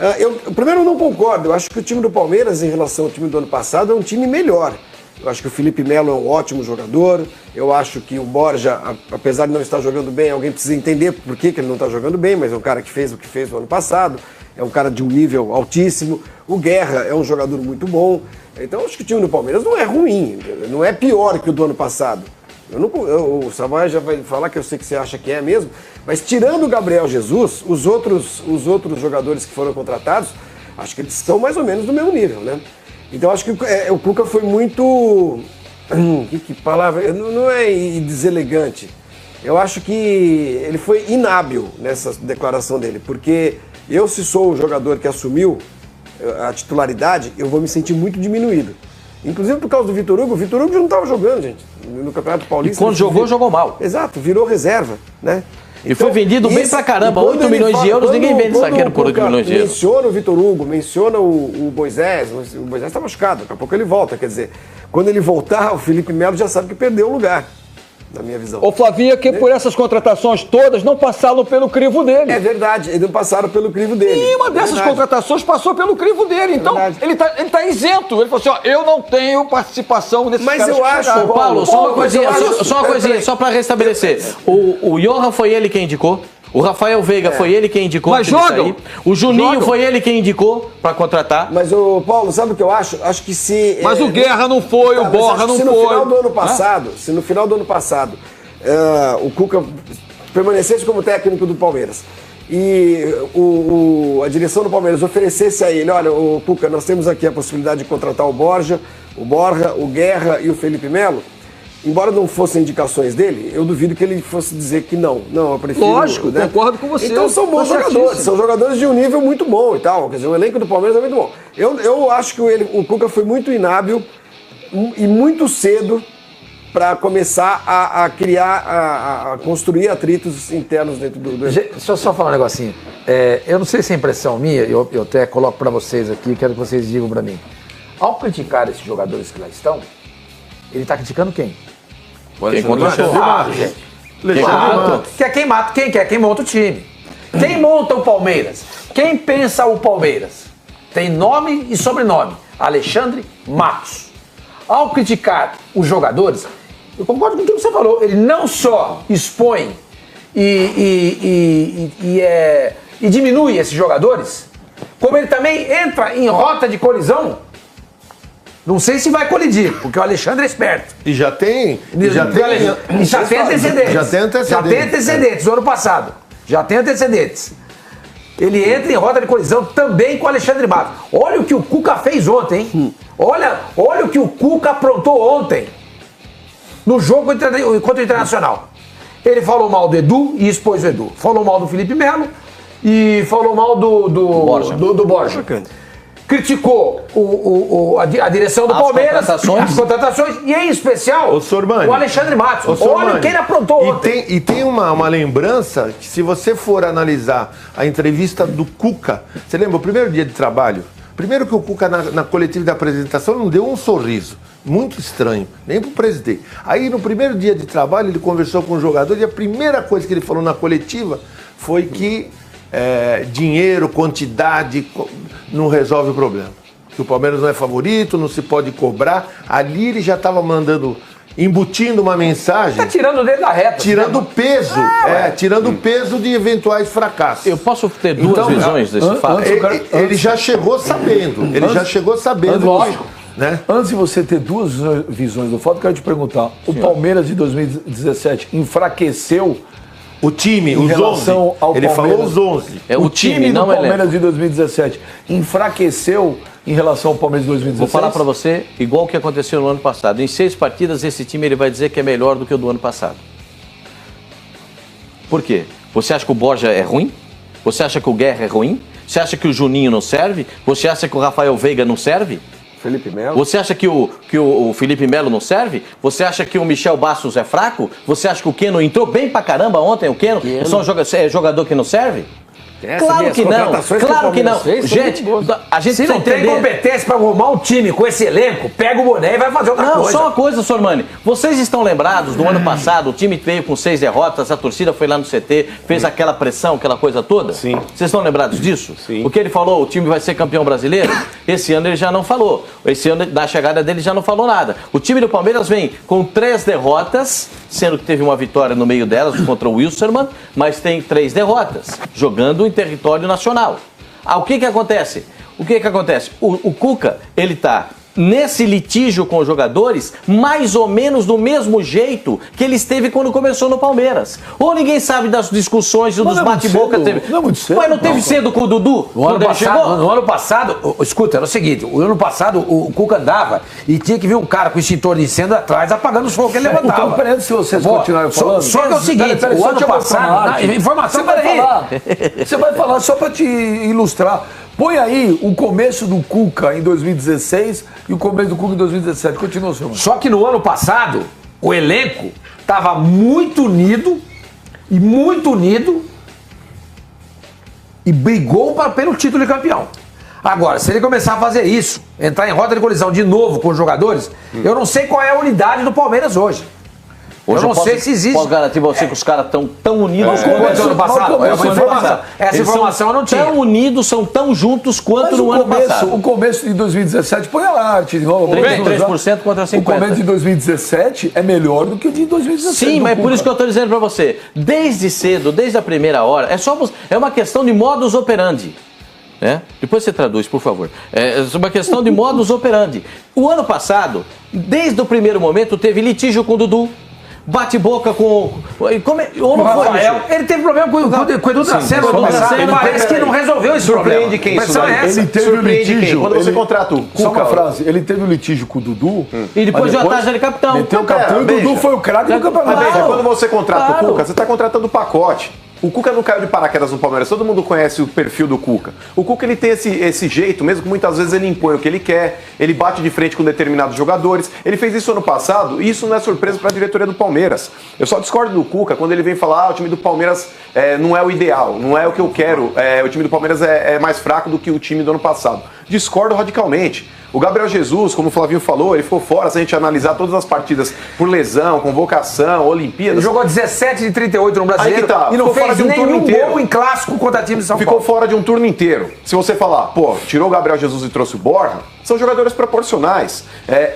Primeiro, eu não concordo. Eu acho que o time do Palmeiras, em relação ao time do ano passado, é um time melhor. Eu acho que o Felipe Melo é um ótimo jogador. Eu acho que o Borja, apesar de não estar jogando bem, alguém precisa entender por que ele não está jogando bem, mas é um cara que fez o que fez no ano passado. É um cara de um nível altíssimo. O Guerra é um jogador muito bom. Então, eu acho que o time do Palmeiras não é ruim. Não é pior que o do ano passado. O Savoia já vai falar que eu sei que você acha que é mesmo. Mas tirando o Gabriel Jesus, os outros jogadores que foram contratados, acho que eles estão mais ou menos do mesmo nível, né? Então acho que o Cuca foi muito... Que palavra? Não é deselegante. Eu acho que ele foi inábil nessa declaração dele, porque se sou o jogador que assumiu a titularidade, eu vou me sentir muito diminuído. Inclusive por causa do Vitor Hugo. O Vitor Hugo já não estava jogando, gente, no Campeonato Paulista. E quando jogou mal. Exato, virou reserva, né? E foi vendido bem pra caramba, 8 milhões de euros, ninguém vende zagueiro por 8 milhões de euros. Menciona o Vitor Hugo, menciona o Moisés, o Moisés tá machucado, daqui a pouco ele volta, quer dizer, quando ele voltar, o Felipe Melo já sabe que perdeu o lugar, na minha visão. Ô Flavinha, que por essas contratações todas não passaram pelo crivo dele. É verdade, eles não passaram pelo crivo dele. E uma dessas contratações passou pelo crivo dele, então ele tá isento. Ele falou assim, ó, eu não tenho participação nesses caras. Mas eu acho... Ô, Paulo, só uma coisinha, só pra restabelecer. O Johan foi ele quem indicou. O Rafael Veiga foi ele quem indicou. Mas jogam. O Juninho foi ele quem indicou pra contratar. Mas, o Paulo, sabe o que eu acho? Acho que se... Mas o Guerra não foi, o Borja não foi. Se no final do ano passado, o Cuca permanecesse como técnico do Palmeiras e a direção do Palmeiras oferecesse a ele, olha, o Cuca, nós temos aqui a possibilidade de contratar o Borja, o Guerra e o Felipe Melo, embora não fossem indicações dele, eu duvido que ele fosse dizer que não, eu prefiro... Lógico, né? Concordo com você. Então são bons jogadores, são jogadores de um nível muito bom e tal, quer dizer, o elenco do Palmeiras é muito bom. Eu acho que o Cuca foi muito inábil e muito cedo para começar a criar, a construir atritos internos dentro do... Deixa eu só falar um negocinho. Eu não sei se é impressão minha, eu até coloco para vocês aqui, quero que vocês digam para mim. Ao criticar esses jogadores que lá estão, ele está criticando quem? Quem contratou? Que é quem mata, quem monta o time. Quem monta o Palmeiras? Quem pensa o Palmeiras? Tem nome e sobrenome. Alexandre Matos. Ao criticar os jogadores, eu concordo com o que você falou. Ele não só expõe e diminui esses jogadores, como ele também entra em rota de colisão. Não sei se vai colidir, porque o Alexandre é esperto. E já tem antecedentes do ano passado. Já tem antecedentes. Ele entra em rota de colisão também com o Alexandre Matos. Olha o que o Cuca fez ontem, hein? Olha o que o Cuca aprontou ontem no jogo contra o Internacional. Ele falou mal do Edu e expôs o Edu. Falou mal do Felipe Melo e falou mal do Borja. Criticou a direção do Palmeiras, as contratações e, em especial, o Alexandre Matos. Olha o que ele aprontou ontem. E tem uma lembrança que, se você for analisar a entrevista do Cuca, você lembra o primeiro dia de trabalho? Primeiro que o Cuca, na coletiva de apresentação, não deu um sorriso. Muito estranho, nem pro presidente. Aí, no primeiro dia de trabalho, ele conversou com o jogador e a primeira coisa que ele falou na coletiva foi que dinheiro, quantidade, não resolve o problema. Que o Palmeiras não é favorito, não se pode cobrar. Ali ele já estava embutindo uma mensagem. Tá tirando o dedo da reta. Tirando o peso. Tirando o peso de eventuais fracassos. Eu posso ter duas visões desse fato? Ele já chegou sabendo. Lógico. Né? Antes de você ter duas visões do fato, eu quero te perguntar. O Palmeiras de 2017 enfraqueceu o time, em relação ao Ele Palmeiras. falou os 11. O time do Palmeiras de 2017 enfraqueceu em relação ao Palmeiras de 2016? Vou falar para você, igual o que aconteceu no ano passado. Em 6 partidas, esse time ele vai dizer que é melhor do que o do ano passado. Por quê? Você acha que o Borja é ruim? Você acha que o Guerra é ruim? Você acha que o Juninho não serve? Você acha que o Rafael Veiga não serve? Felipe Melo. Você acha que o Felipe Melo não serve? Você acha que o Michel Bastos é fraco? Você acha que o Keno entrou bem pra caramba ontem? O Keno é jogador que não serve? Claro que não, claro que não. Gente, a gente se não tem competência para arrumar um time com esse elenco, pega o boné e vai fazer outra coisa. Não, só uma coisa, Sormani. Vocês estão lembrados do ano passado, o time veio com 6 derrotas, a torcida foi lá no CT, fez aquela pressão, aquela coisa toda? Sim. Vocês estão lembrados disso? Sim. O que ele falou, o time vai ser campeão brasileiro? Esse ano ele já não falou. Esse ano, da chegada dele, já não falou nada. O time do Palmeiras vem com 3 derrotas, sendo que teve uma vitória no meio delas contra o Wilstermann, mas tem 3 derrotas, jogando em território nacional. O que acontece? O Cuca, ele tá nesse litígio com os jogadores, mais ou menos do mesmo jeito que ele esteve quando começou no Palmeiras. Ou ninguém sabe das discussões, dos bate-boca. Não é muito cedo. Mas não teve cedo com o Dudu? No ano passado, escuta, era o seguinte, o ano passado o Cuca andava e tinha que vir um cara com extintor de incêndio atrás apagando os fogos que ele levantava. Então, peraí, se vocês continuarem falando... Só que é o seguinte, o ano passado... Informação, Você vai falar só para te ilustrar. Põe aí o começo do Cuca em 2016 e o começo do Cuca em 2017. Continua, senhor. Só que no ano passado, o elenco estava muito unido, e muito unido e brigou pelo título de campeão. Agora, se ele começar a fazer isso, entrar em rota de colisão de novo com os jogadores, eu não sei qual é a unidade do Palmeiras hoje. Hoje eu não sei se existe. Posso garantir você que os caras estão tão unidos quanto no ano passado. Essa informação eu não tinha. Tão unidos, são tão juntos quanto no ano passado. O começo de 2017, põe a arte de novo. 33% contra 50%. O começo de 2017 é melhor do que o de 2017. Sim, mas é por isso que eu estou dizendo para você. Desde cedo, desde a primeira hora, é uma questão de modus operandi. Depois você traduz, por favor. É uma questão de modus operandi. O ano passado, desde o primeiro momento, teve litígio com o Dudu. Bate-boca com o Rafael. Ele teve problema com o Edu Dracena. Parece que não resolveu esse problema. Surpreende quem? Ele teve o litígio. Quando você contrata o Cuca... Só uma frase. Ele teve o litígio com o Dudu. E depois deu a taxa de capitão. Meteu o capitão e o Dudu foi o craque do campeonato. Mas quando você contrata o Cuca, você está contratando o pacote. O Cuca não caiu de paraquedas no Palmeiras, todo mundo conhece o perfil do Cuca. O Cuca ele tem esse jeito, mesmo que muitas vezes ele impõe o que ele quer, ele bate de frente com determinados jogadores. Ele fez isso ano passado e isso não é surpresa para a diretoria do Palmeiras. Eu só discordo do Cuca quando ele vem falar o time do Palmeiras não é o ideal, não é o que eu quero, o time do Palmeiras é mais fraco do que o time do ano passado. Discordo radicalmente. O Gabriel Jesus, como o Flavinho falou, ele ficou fora, se a gente analisar todas as partidas por lesão, convocação, Olimpíadas. Ele jogou 17 de 38 no Brasileiro aí que tá, e não fez nenhum gol em clássico contra time de São Paulo. Ficou fora de um turno inteiro. Se você falar, tirou o Gabriel Jesus e trouxe o Borja, são jogadores proporcionais.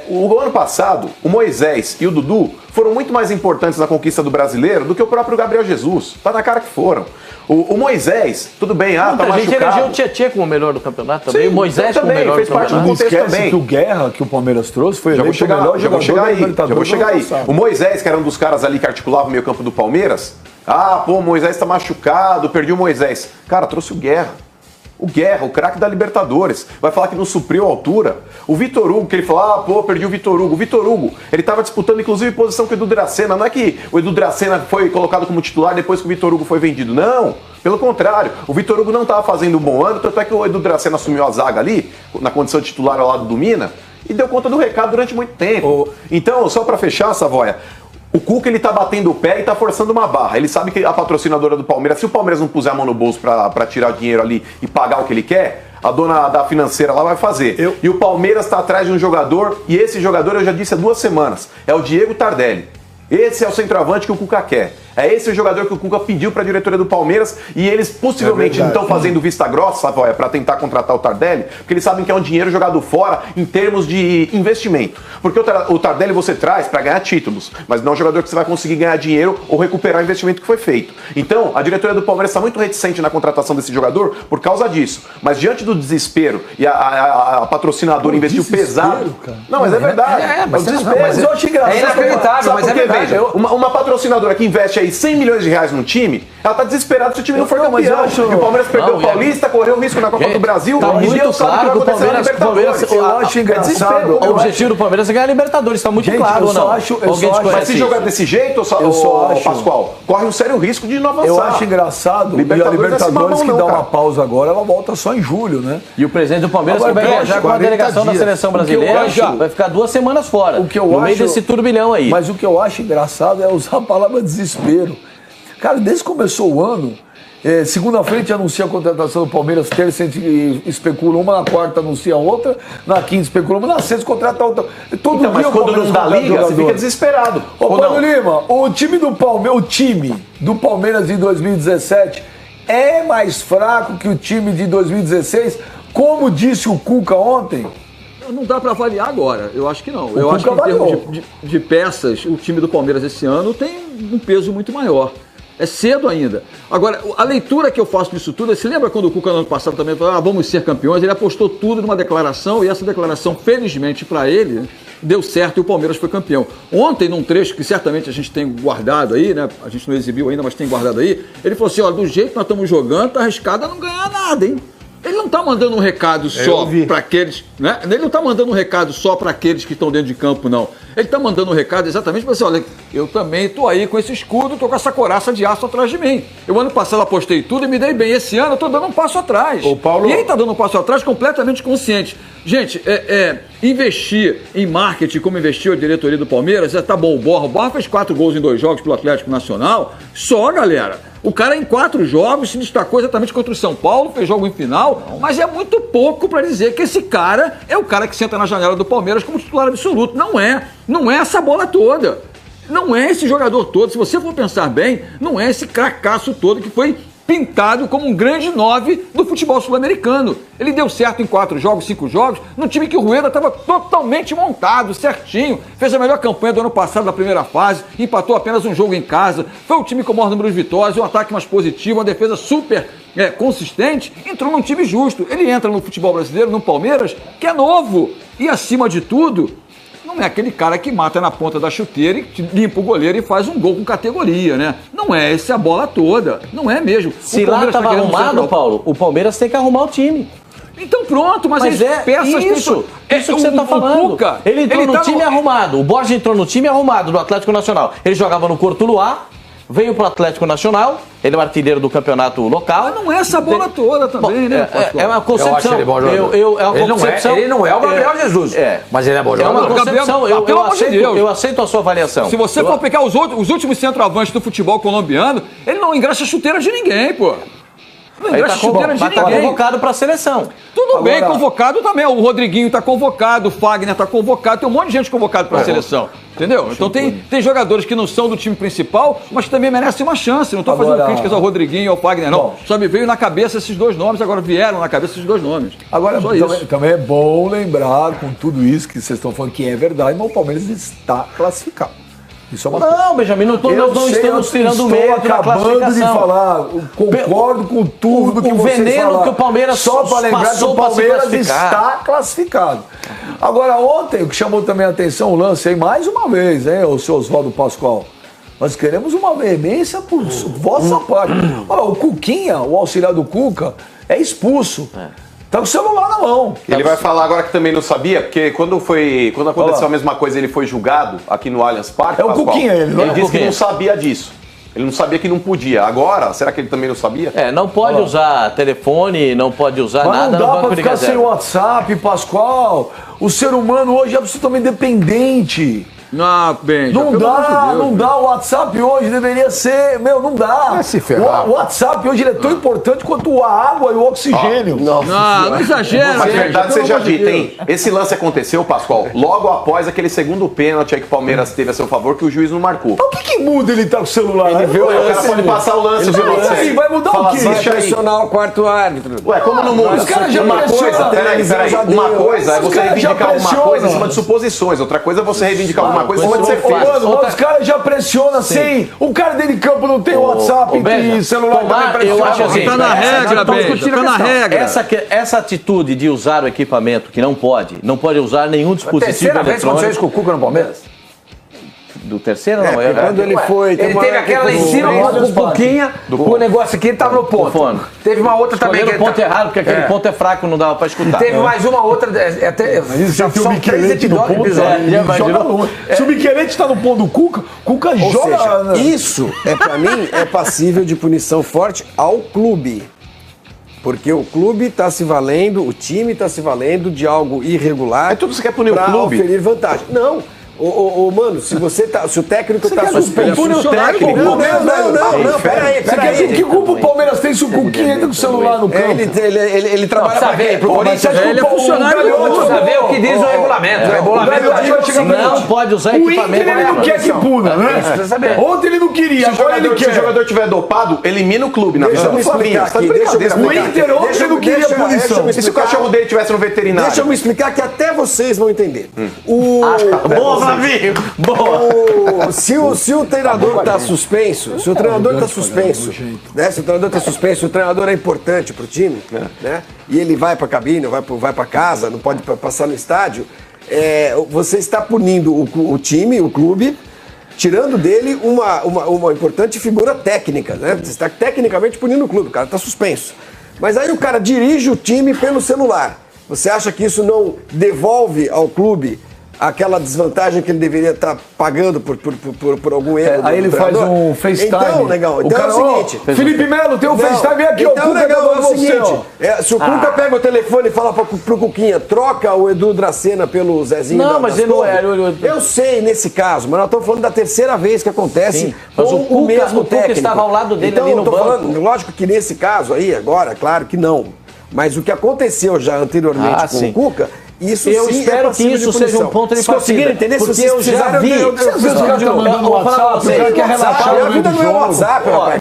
O ano passado, o Moisés e o Dudu foram muito mais importantes na conquista do Brasileiro do que o próprio Gabriel Jesus. Tá na cara que foram. O Moisés, tudo bem, tá machucado. A gente elegeu o Tietê como o melhor do campeonato também. Sim, o Moisés como o melhor fez do campeonato. Parte do contexto também. Que o Guerra, que o Palmeiras trouxe, foi eleito o melhor jogador já vou chegar aí. O Moisés, que era um dos caras ali que articulava o meio campo do Palmeiras, o Moisés tá machucado, perdi o Moisés. Cara, trouxe o Guerra. O Guerra, o craque da Libertadores, vai falar que não supriu a altura. O Vitor Hugo, que ele falou, perdi o Vitor Hugo. O Vitor Hugo, ele estava disputando inclusive posição com o Edu Dracena. Não é que o Edu Dracena foi colocado como titular depois que o Vitor Hugo foi vendido. Não, pelo contrário. O Vitor Hugo não estava fazendo um bom ano, tanto é que o Edu Dracena assumiu a zaga ali, na condição de titular ao lado do Mina, e deu conta do recado durante muito tempo. Então, só para fechar, Savoia, o Cuca, ele tá batendo o pé e tá forçando uma barra. Ele sabe que a patrocinadora do Palmeiras, se o Palmeiras não puser a mão no bolso pra tirar o dinheiro ali e pagar o que ele quer, a dona da financeira lá vai fazer. E o Palmeiras tá atrás de um jogador, e esse jogador eu já disse há 2 semanas, é o Diego Tardelli. Esse é o centroavante que o Cuca quer. É esse o jogador que o Cuca pediu para a diretoria do Palmeiras e eles possivelmente estão fazendo vista grossa, Savoia, para tentar contratar o Tardelli, porque eles sabem que é um dinheiro jogado fora em termos de investimento. Porque o Tardelli você traz para ganhar títulos, mas não é um jogador que você vai conseguir ganhar dinheiro ou recuperar o investimento que foi feito. Então, a diretoria do Palmeiras está muito reticente na contratação desse jogador por causa disso. Mas diante do desespero e a patrocinadora investiu pesado... Cara. Não, mas é verdade. Mas o desespero. Mas eu acho engraçado. É inacreditável, mas é verdade. Veja, uma patrocinadora que investe aí 100 milhões de reais num time, ela tá desesperada se o time não for campeão. E o Palmeiras perdeu o Paulista, correu risco na Copa do Brasil. Tá muito claro que o Palmeiras... Eu acho engraçado. O objetivo do Palmeiras é ganhar a Libertadores, tá muito claro ou não? Mas se jogar desse jeito, Pascoal, corre um sério risco de não avançar. Eu acho engraçado. E a Libertadores que dá uma pausa agora, ela volta só em julho, né? E o presidente do Palmeiras que vai viajar com a delegação da seleção brasileira vai ficar 2 semanas fora. No meio desse turbilhão aí. Mas o que eu acho engraçado é usar a palavra desespero. Cara, desde que começou o ano, segunda-feira anuncia a contratação do Palmeiras, terça especula uma, na quarta anuncia outra, na quinta especula uma, na sexta contrata outra. Todo dia mas quando não dá liga, você fica desesperado. Ô, Paulo Lima, o time do Palmeiras de 2017 é mais fraco que o time de 2016, como disse o Cuca ontem? Não dá para avaliar agora, eu acho que não. Eu acho que em termos de peças, o time do Palmeiras esse ano tem um peso muito maior. É cedo ainda. Agora, a leitura que eu faço disso tudo, você lembra quando o Cuca no ano passado também falou, vamos ser campeões? Ele apostou tudo numa declaração e essa declaração, felizmente para ele, deu certo e o Palmeiras foi campeão. Ontem, num trecho que certamente a gente tem guardado aí, né? A gente não exibiu ainda, mas tem guardado aí, ele falou assim, do jeito que nós estamos jogando, tá arriscado a não ganhar nada, hein? Ele não está mandando um recado só para aqueles, né? Ele não está mandando um recado só para aqueles que estão dentro de campo, não. Ele está mandando um recado exatamente para você, olha, eu também estou aí com esse escudo, estou com essa coraça de aço atrás de mim. Eu ano passado apostei tudo e me dei bem. Esse ano eu estou dando um passo atrás. Ô, Paulo... E ele está dando um passo atrás completamente consciente. Gente, investir em marketing como investiu a diretoria do Palmeiras, tá bom, o Borja fez 4 gols em 2 jogos pelo Atlético Nacional, só, galera. O cara em 4 jogos se destacou exatamente contra o São Paulo, fez jogo em final, mas é muito pouco para dizer que esse cara é o cara que senta na janela do Palmeiras como titular absoluto. Não é essa bola toda. Não é esse jogador todo. Se você for pensar bem, não é esse cracaço todo que foi pintado como um grande 9 do futebol sul-americano. Ele deu certo em 4 jogos, 5 jogos, num time que o Rueda estava totalmente montado, certinho. Fez a melhor campanha do ano passado na primeira fase, empatou apenas um jogo em casa. Foi o time com o maior número de vitórias, um ataque mais positivo, uma defesa super consistente. Entrou num time justo. Ele entra no futebol brasileiro, no Palmeiras, que é novo. E acima de tudo, não é aquele cara que mata na ponta da chuteira e limpa o goleiro e faz um gol com categoria, né? Não é essa a bola toda. Não é mesmo. Se lá estava arrumado, Paulo, o Palmeiras tem que arrumar o time. Então pronto, mas peças... Isso que você está falando. Cuca, ele entrou no time arrumado. O Borja entrou no time arrumado do Atlético Nacional. Ele jogava no Cortuluá, veio para o Atlético Nacional, ele é o artilheiro do campeonato local. Mas não é essa bola toda também, né? É uma concepção. Ele não é o Gabriel Jesus, mas ele é bom jogador. É uma concepção. Eu aceito a sua avaliação. Se você for pegar os últimos centroavantes do futebol colombiano, ele não engraxa chuteira de ninguém, pô. Não engraxa chuteira de ninguém. Tá convocado para a seleção. Tudo bem, convocado também. O Rodriguinho está convocado, o Fagner está convocado, tem um monte de gente convocado para a seleção. Entendeu? Então tem jogadores que não são do time principal, mas que também merecem uma chance. Não estou fazendo críticas ao Rodriguinho e ao Fagner, não. Bom, só me veio na cabeça esses 2 nomes, agora vieram na cabeça esses 2 nomes. Agora, também é bom lembrar, com tudo isso que vocês estão falando que é verdade, mas o Palmeiras está classificado. Isso é uma não, Benjamin, nós não estamos tirando o mérito da classificação. De falar, concordo com tudo que vocês veneno falaram. Que o Palmeiras só para lembrar que o Palmeiras está classificado. Agora, ontem, o que chamou também a atenção, o lance aí, mais uma vez, hein, o seu Oswaldo Pascoal. Nós queremos uma veemência por vossa parte. Olha, o Cuquinha, o auxiliar do Cuca, é expulso. Tá com o celular na mão. Ele vai falar agora que também não sabia, porque quando aconteceu a mesma coisa, ele foi julgado aqui no Allianz Parque. É o Cuquinha, ele disse que não sabia disso. Ele não sabia que não podia. Agora, será que ele também não sabia? Não pode usar telefone, não pode usar nada no banco de reserva. Não dá pra ficar sem WhatsApp, Pascoal. O ser humano hoje é absolutamente dependente. Não, bem, não dá. O WhatsApp hoje deveria ser. Não dá. Vai se ferrar. O WhatsApp hoje ele é tão importante quanto a água e o oxigênio. Não exagera. Mas verdade seja dita, hein? Esse lance aconteceu, Pascoal, logo após aquele segundo pênalti aí que o Palmeiras teve a seu favor, que o juiz não marcou. O que muda ele tá com o celular? Ele viu, o cara pode passar o lance. Vai mudar o quê? Vai pressionar o quarto árbitro. Ué, como não muda? Os caras já Peraí. Uma coisa é você reivindicar alguma coisa em cima de suposições. Outra coisa é você reivindicar alguma coisa em cima de ser feito. Os caras já pressionam sem. O cara dentro de campo não tem WhatsApp e celular também. Eu acho assim. Tá na regra, Benja. Tá na regra. Essa atitude de usar o equipamento que não pode usar nenhum dispositivo eletrônico. Terceira vez que aconteceu isso com o Cuca no Palmeiras? Do terceiro, não. Quando ele foi... Ele teve aquela lá em cima, um pouquinho, o negócio aqui, ele tava no ponto. Teve uma outra também... Escolheram o ponto errado, porque aquele ponto é fraco, não dava pra escutar. Teve mais uma outra... São o Michelete no ponto. Se o Michelete tá no ponto do Cuca joga... Isso, pra mim, é passível de punição forte ao clube. Porque o clube está se valendo, o time está se valendo de algo irregular. É tudo você quer punir o clube? Para oferir vantagem. Não. Mano, se o técnico está suspenso... Pune o técnico. Não, peraí. Que culpa o Palmeiras tem se o Cuquinha entra com o celular no campo? Ele trabalha para quem? Pro Corinthians? Ele é funcionário do Precisa saber o que diz o regulamento. Não pode usar equipamento. Ele não quer que puna, né? Ontem ele não queria, agora ele quer. Se o jogador estiver dopado, elimina o clube. Deixa eu me explicar aqui. O Inter ontem não queria punição. E se o cachorro dele estivesse no veterinário? Deixa eu me explicar que até vocês vão entender. Boa, Flavinho! Boa! Se o treinador está suspenso, se o treinador está suspenso, né? Se o treinador está suspenso, o treinador é importante para o time, né? E ele vai para a cabine, vai para casa, não pode passar no estádio, você está punindo o time, o clube, tirando dele uma importante figura técnica, né? Você está tecnicamente punindo o clube, o cara está suspenso. Mas aí o cara dirige o time pelo celular. Você acha que isso não devolve ao clube aquela desvantagem que ele deveria estar pagando por algum erro? Aí ele faz um FaceTime. Então, Negão, então é o seguinte... Felipe Melo, tem um FaceTime, vem aqui, então, o Cuca Negão, é o você, seguinte, se o Cuca pega o telefone e fala pro Cuquinha, troca o Edu Dracena pelo Zezinho... Não, mas ele não é... Eu sei nesse caso, mas nós estamos falando da terceira vez que acontece com o mesmo técnico. Cuca estava ao lado dele então, ali no banco. Falando, lógico que nesse caso aí, agora, claro que não. Mas o que aconteceu já anteriormente com o Cuca... Isso eu espero que isso seja um ponto de partida. Conseguiram entender? Porque eu já vi. Às vezes o cara tá mandando um WhatsApp, o cara quer relaxar. A vida não é WhatsApp, rapaz.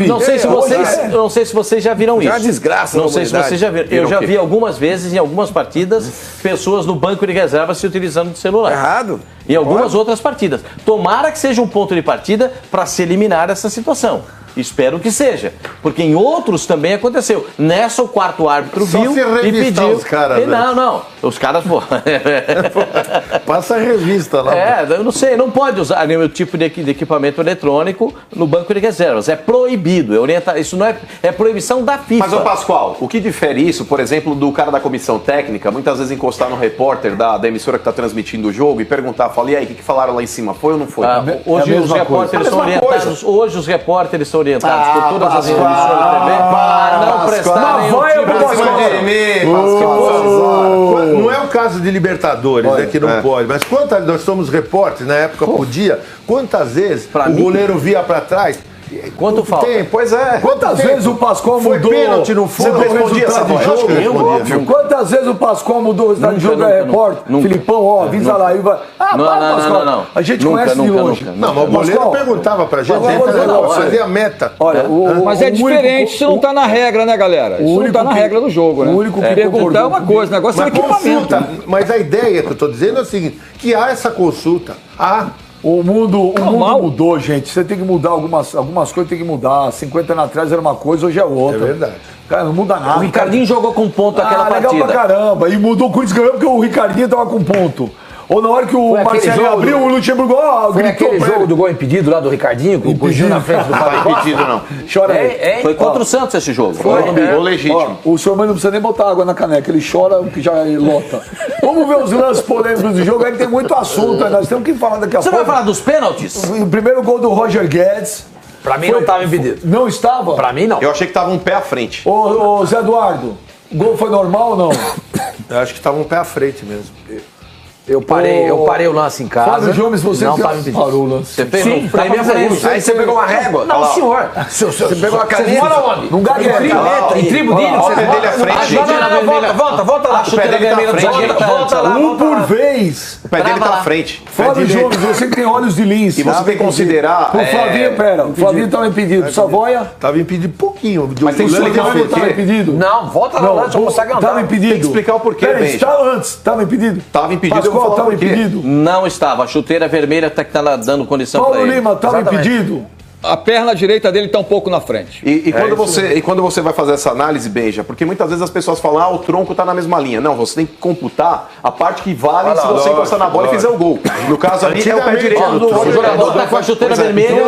Não sei se vocês, não sei se vocês já viram isso. Já desgraça. Não sei se vocês já viram. Eu já vi algumas vezes, em algumas partidas, pessoas no banco de reserva se utilizando de celular. Errado. Em algumas outras partidas. Tomara que seja um ponto de partida para se eliminar essa situação. Espero que seja. Porque em outros também aconteceu. Nessa, o quarto árbitro só viu e pediu. Os caras, Não. Os caras, pô. Passa a revista lá. Eu não sei, não pode usar nenhum tipo de equipamento eletrônico no banco de reservas. É proibido. Isso não é proibição da FIFA. Mas, ô Pascoal, o que difere isso, por exemplo, do cara da comissão técnica, muitas vezes encostar no repórter da emissora que está transmitindo o jogo e perguntar, e aí, o que falaram lá em cima? Foi ou não foi? Hoje os repórteres são orientados. Hoje os repórteres são orientados por todas as emissoras de TV para não prestarem Não é o caso de Libertadores, que não pode, mas nós somos repórteres, na época podia, quantas vezes o goleiro via para trás? Quanto falta? Pois é. Quantas vezes o Pascoal mudou? Foi pênalti, não foi? Você respondia essa voz? Quantas vezes o Pascoal mudou o resultado de jogo? É repórter. Filipão, avisa lá. Não. A gente conhece de longe. Não, mas o goleiro perguntava pra gente, fazer a meta. Olha, mas é diferente, isso não tá na regra, né, galera? Isso não tá na regra do jogo, né? O único que perguntar é uma coisa, o negócio é o equipamento. Mas a ideia que eu tô dizendo é o seguinte, que há essa consulta, O mundo mudou, gente. Você tem que mudar algumas coisas, tem que mudar. 50 anos atrás era uma coisa, hoje é outra. É verdade. Cara, não muda nada. O Ricardinho jogou com ponto aquela partida. Legal pra caramba. E mudou o Corinthians ganhou porque o Ricardinho tava com ponto. Ou na hora que o Marcelo abriu, o Luxemburgo foi aquele jogo do gol impedido lá do Ricardinho, com o Coutinho na frente do Fábio. Não impedido, não. Chora aí. Foi contra o Santos esse jogo. Foi gol legítimo. O senhor não precisa nem botar água na caneca, ele chora que já lota. Vamos ver os lances polêmicos do jogo, aí que tem muito assunto, nós temos que falar daqui a pouco. Você vai falar dos pênaltis? O primeiro gol do Roger Guedes. Pra mim não estava impedido. Não estava? Pra mim não. Eu achei que tava um pé à frente. Ô Zé Eduardo, o gol foi normal ou não? Eu acho que estava um pé à frente mesmo. Eu parei o lance em casa. Fábio Gomes, você não estava impedido. Parou o lance. Você fez? Sim, tá minha frente. Aí você pegou uma régua? Não, senhor. Você pegou uma caneta? Você mora onde? Não gagueira. Em Tribudinho? O pé dele à frente. Volta lá. O pé dele tá à frente. Volta lá. Um por vez. O pé dele tá à frente. Fábio Gomes, você que tem olhos de lince. E você tem que considerar... O Flavinho, o Flavinho estava impedido. Savoia? Estava impedido pouquinho. Mas tem que explicar o Estava porquê. impedido. Não, volta lá, deixa eu conseguir andar. Estava impedido. Tem que explicar o porquê, Peraí, estava impedido? Estava impedido, eu vou Pascoal, falar estava por quê. impedido? Não estava. A chuteira vermelha tá que tá dando condição para Paulo ele. Lima, estava impedido? A perna direita dele tá um pouco na frente. E quando você vai fazer essa análise, Benja, porque muitas vezes as pessoas falam, o tronco tá na mesma linha. Não, você tem que computar a parte que vale se você encostar na bola e fizer o gol. No caso ali é o pé direito. O jogador tá com a chuteira vermelha.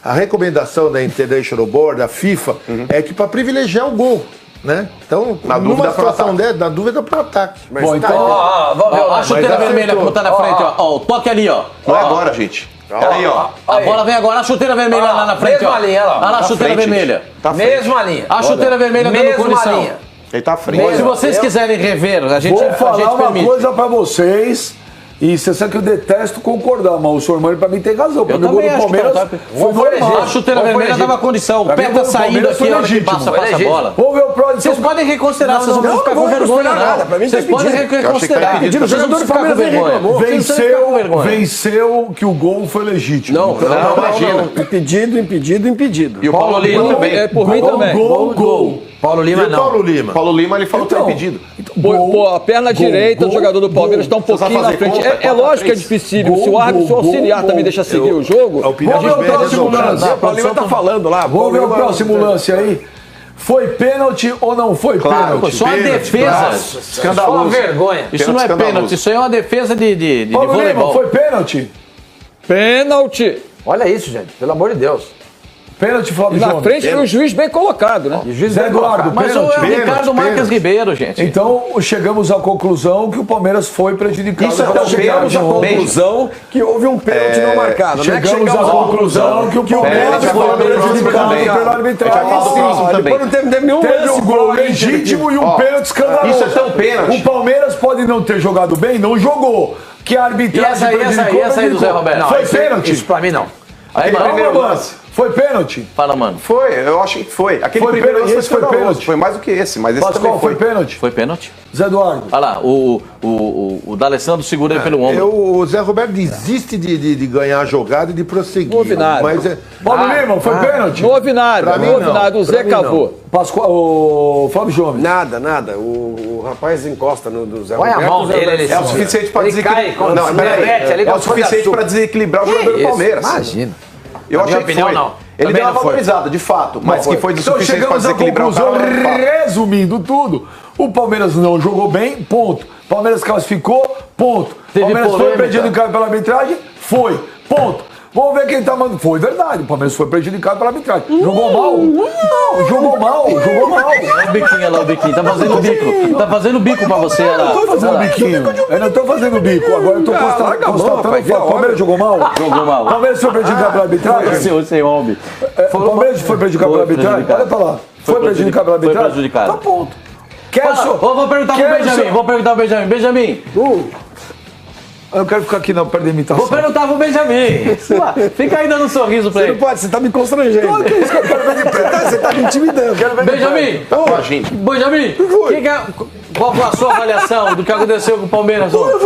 A recomendação da International Board, da FIFA, é que para privilegiar o gol. Né? Então, numa situação dessa, na dúvida para o ataque. Mas bom, então, a chuteira vermelha como tá na frente, ó. O toque ali, ó. Não é agora, gente. Aí, ó. A bola vem agora, a chuteira vermelha lá na frente, mesma linha, Olha lá a chuteira vermelha. Mesma linha. A chuteira vermelha dando condição. Ele tá à frente. Se vocês quiserem rever, a gente permite. Vou falar uma coisa para vocês. E você sabe que eu detesto concordar, mas o senhor Mano pra mim tem razão. Eu também acho Palmeiras foi normal. A chuteira vermelha dava condição. O pé tá saindo aqui, a hora que passa a bola. Vamos ver o próximo. Vocês podem reconsiderar, vocês não vão ficar com vergonha, não. Vocês podem reconsiderar. O jogador do Palmeiras venceu que o gol foi legítimo. Não, impedido. E o Paulo Lima também. É por mim também. Gol. Paulo Lima não. Paulo Lima ele falou que tá impedido. A perna direita do jogador do Palmeiras está um pouquinho na frente. É lógico que é dificílimo. Se o árbitro auxiliar também deixa seguir o jogo. Vamos ver o próximo lance. O Paulo Lima tá falando lá. Vamos ver o próximo lance aí. Foi pênalti ou não foi pênalti? Só a defesa. Escandaloso. Só uma vergonha. Isso não é pênalti, isso aí é uma defesa de voleibol. Foi pênalti? Pênalti. Olha isso, gente. Pelo amor de Deus. Pênalti, Flávio E na Jones. frente foi um juiz bem colocado, né? Zé Eduardo, Mas pênalti. é o Ricardo Marques Ribeiro, gente. Então, chegamos à conclusão que o Palmeiras foi prejudicado. Então, chegamos à conclusão que houve um pênalti não marcado. Chegamos à conclusão que o Palmeiras foi prejudicado pela arbitragem. Depois não teve nenhum Teve um gol legítimo e um pênalti escandaloso. Isso é tão pênalti. O Palmeiras pode não ter jogado bem, não jogou. Que a arbitragem E essa aí do Zé Roberto? Foi pênalti? Isso pra mim não. Aí, Aquele mano, primeiro lance. Foi pênalti? fala, mano. Foi, eu acho que foi. Aquele Foi primeiro pênalti, lance esse foi escandaloso. pênalti. Foi mais do que esse, mas esse Pascoal, também foi foi. pênalti? Foi pênalti? Zé Eduardo. Olha lá, o D'Alessandro segura ele pelo ombro. O Zé Roberto desiste de ganhar a jogada e de prosseguir. Não houve nada. Mas Paulo Lima, foi pênalti? Não houve nada, Pra mim, não houve não. nada. O Zé cavou. Pascoal, o Flávio Jones. Nada. O rapaz encosta no do Zé Põe a Roberto. mão o Zé dele, Roberto- ele É o suficiente para Ele desequilibrar. cai quando Não, se peraí. derrete ali É com o a folha suficiente azul. para desequilibrar o jogador do Isso, Palmeiras. imagina. Eu Na achei minha que opinião, foi. não. Ele Também deu uma não foi. valorizada, de fato, mas que foi do Então suficiente para chegamos à desequilibrar o conclusão, cara. resumindo tudo, o Palmeiras não jogou bem, ponto. Palmeiras classificou, ponto. Teve Palmeiras foi polêmica. prejudicado pela arbitragem, foi, ponto. Vamos ver quem tá mandando. Foi verdade, o Palmeiras foi prejudicado pela arbitragem. Jogou mal? Não, jogou mal. Olha o biquinho, olha lá o biquinho. Tá fazendo bico. Tá fazendo bico pra você, olha lá. Eu não tô fazendo biquinho. Eu não tô fazendo bico. Agora eu tô larga a mão, constatando rapaz, que o Palmeiras jogou mal. Jogou mal. O Palmeiras foi prejudicado pela arbitragem. Seu homem. O Palmeiras foi prejudicado pela Foi arbitragem? prejudicado. Olha pra lá. Foi prejudicado pela Foi arbitragem? prejudicado. Então ponto. Quer Fala, vou perguntar pro Benjamin. Benjamin. Eu quero ficar aqui na perto da imitação. Vou perguntar pro Benjamin. Fica aí dando um sorriso pra Você não ele. pode, você tá me constrangendo. Olha que isso que eu quero ver de perto. Você tá me intimidando. Benjamin. Benjamin. Qual foi a sua avaliação do que aconteceu com o Palmeiras ontem?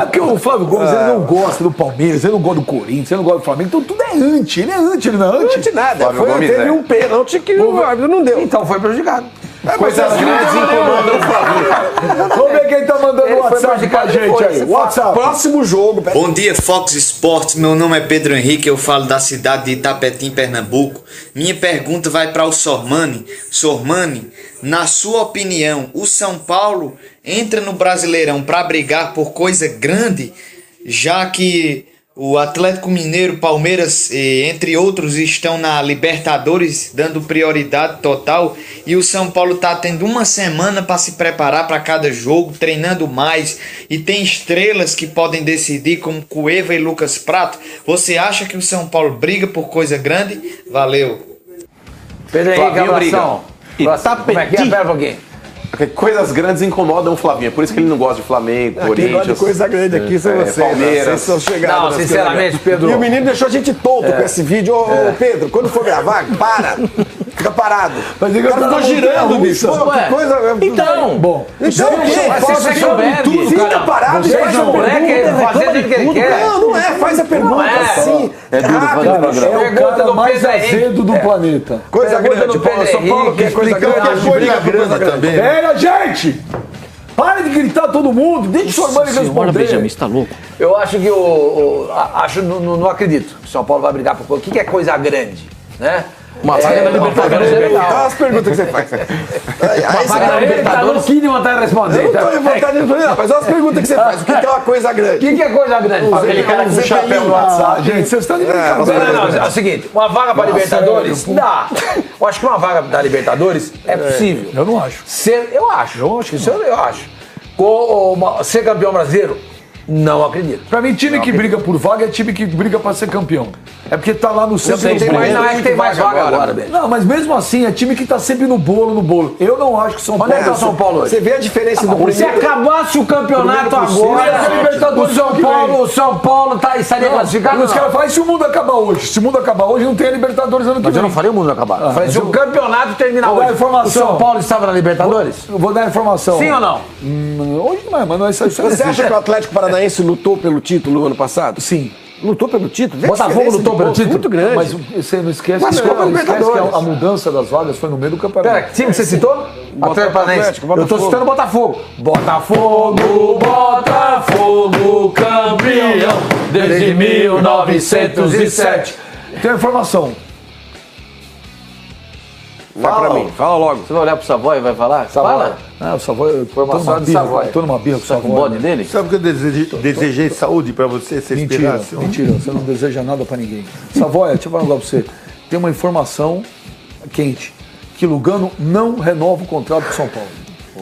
Porque o Flávio Gomes ele não gosta do Palmeiras, ele não gosta do Corinthians, ele não gosta do Flamengo, então tudo é anti. Ele é anti, ele não é anti. Não nada. Flávio Foi, Gomes, teve né? um pênalti que o árbitro não deu. Então foi prejudicado. Coisas grandes incomodam o Flamengo. Vamos ver quem tá mandando Ele foi WhatsApp pra prejudicado gente depois. aí. WhatsApp. Próximo jogo. Bom dia, Fox Sports. Meu nome é Pedro Henrique, eu falo da cidade de Itapetim, Pernambuco. Minha pergunta vai para o Sormani. Sormani, na sua opinião, o São Paulo entra no Brasileirão para brigar por coisa grande, já que o Atlético Mineiro, Palmeiras, entre outros, estão na Libertadores, dando prioridade total, e o São Paulo está tendo uma semana para se preparar para cada jogo, treinando mais, e tem estrelas que podem decidir, como Cueva e Lucas Prato. Você acha que o São Paulo briga por coisa grande? Valeu! Pedro Henrique, Flavinho abração. Como é que é? Pera um pouquinho. Coisas grandes incomodam o Flavinho, por isso que ele não gosta de Flamengo, Quem gosta de Corinthians. coisa grande aqui são vocês. Palmeiras. Vocês são chegados Não, nas sinceramente, coisas. Pedro. E o menino deixou a gente tonto com esse vídeo. Ô, Pedro, quando for gravar, para. Fica parado. Mas O diga cara ficou pra girando, montanha bicho. russa. Pô, que Ué. coisa. Então. Bom, Então o quê? Você Faz é Berg, tudo, fica caramba. parado. Vocês faz a são moleque, pergunta. fazendo o que ele quer. Não é. Faz a pergunta é. assim. É duro fazer rápido. programa. é o Pergunta cara do mais Pedro Henrique. azedo do planeta. Coisa Pergunta grande, do Paulo. Pedro São Paulo Henrique, quer coisa explicando grande. que a coisa grande também. Pera, gente! Para de gritar todo mundo, deixa o Sormani Senhora, Benjamin, responder. você tá louco? Eu acho que não acredito que o São Paulo vai brigar por coisa. O que é coisa grande? Né? Uma vaga na Libertadores é legal. Olha as perguntas que você faz. Uma vaga na Libertadores. Que vontade de responder. Eu não tô em vontade de responder, não, mas olha as perguntas que você faz. O que é uma coisa O grande? que é coisa grande? Aquele cara com chapéu no WhatsApp. Gente, vocês estão de brincadeira. Não, é o seguinte, uma vaga para Libertadores dá. Eu acho que uma vaga da Libertadores é possível. Eu não acho. Eu acho. Ser campeão brasileiro, não acredito. Pra mim, time que briga por vaga é time que briga pra ser campeão. É porque tá lá no centro sei, do tem bolo. mais- Mas não é que tem mais vaga agora, velho. Não, mas mesmo assim, é time que tá sempre no bolo. Eu não acho que São Onde é que tá o Paulo... São Paulo hoje? Você vê a diferença do Se primeiro... acabasse o campeonato Primeiro agora, o São Paulo estaria classificado. Os caras falam, e se o mundo acabar hoje? Se o mundo acabar hoje, não tem a Libertadores ano que Mas vem. eu não falei o mundo acabar. Eu falei, se o campeonato terminar Vou dar hoje, informação. o São Paulo estava na Libertadores? Eu vou dar a informação. Sim ou não? Hoje não é, mas não é isso. Você acha que o Atlético Paranaense lutou pelo título no ano passado? Sim. Lutou pelo título? Vê a Botafogo diferença lutou de pelo pontos título? muito grande. Mas você não esquece, Mas que, Copa não esquece que Libertadores. a mudança das vagas foi no meio do campeonato. Pera, que time você citou? Atlético Paranaense. Atlético, Eu tô Botafogo. citando Botafogo. Botafogo, campeão desde 1907. Tem a informação. Não é pra mim. Fala logo. Você vai olhar pro Savoy e vai falar? Fala. O Savoy, Formação do Savoy. Tô numa birra com o Tá com o Savoy. bode dele? Sabe o que eu desejei saúde pra você? Você Mentira, esperasse? mentira, você não deseja nada pra ninguém. Savoy, deixa eu falar um negócio pra você. Tem uma informação quente, que Lugano não renova o contrato com São Paulo.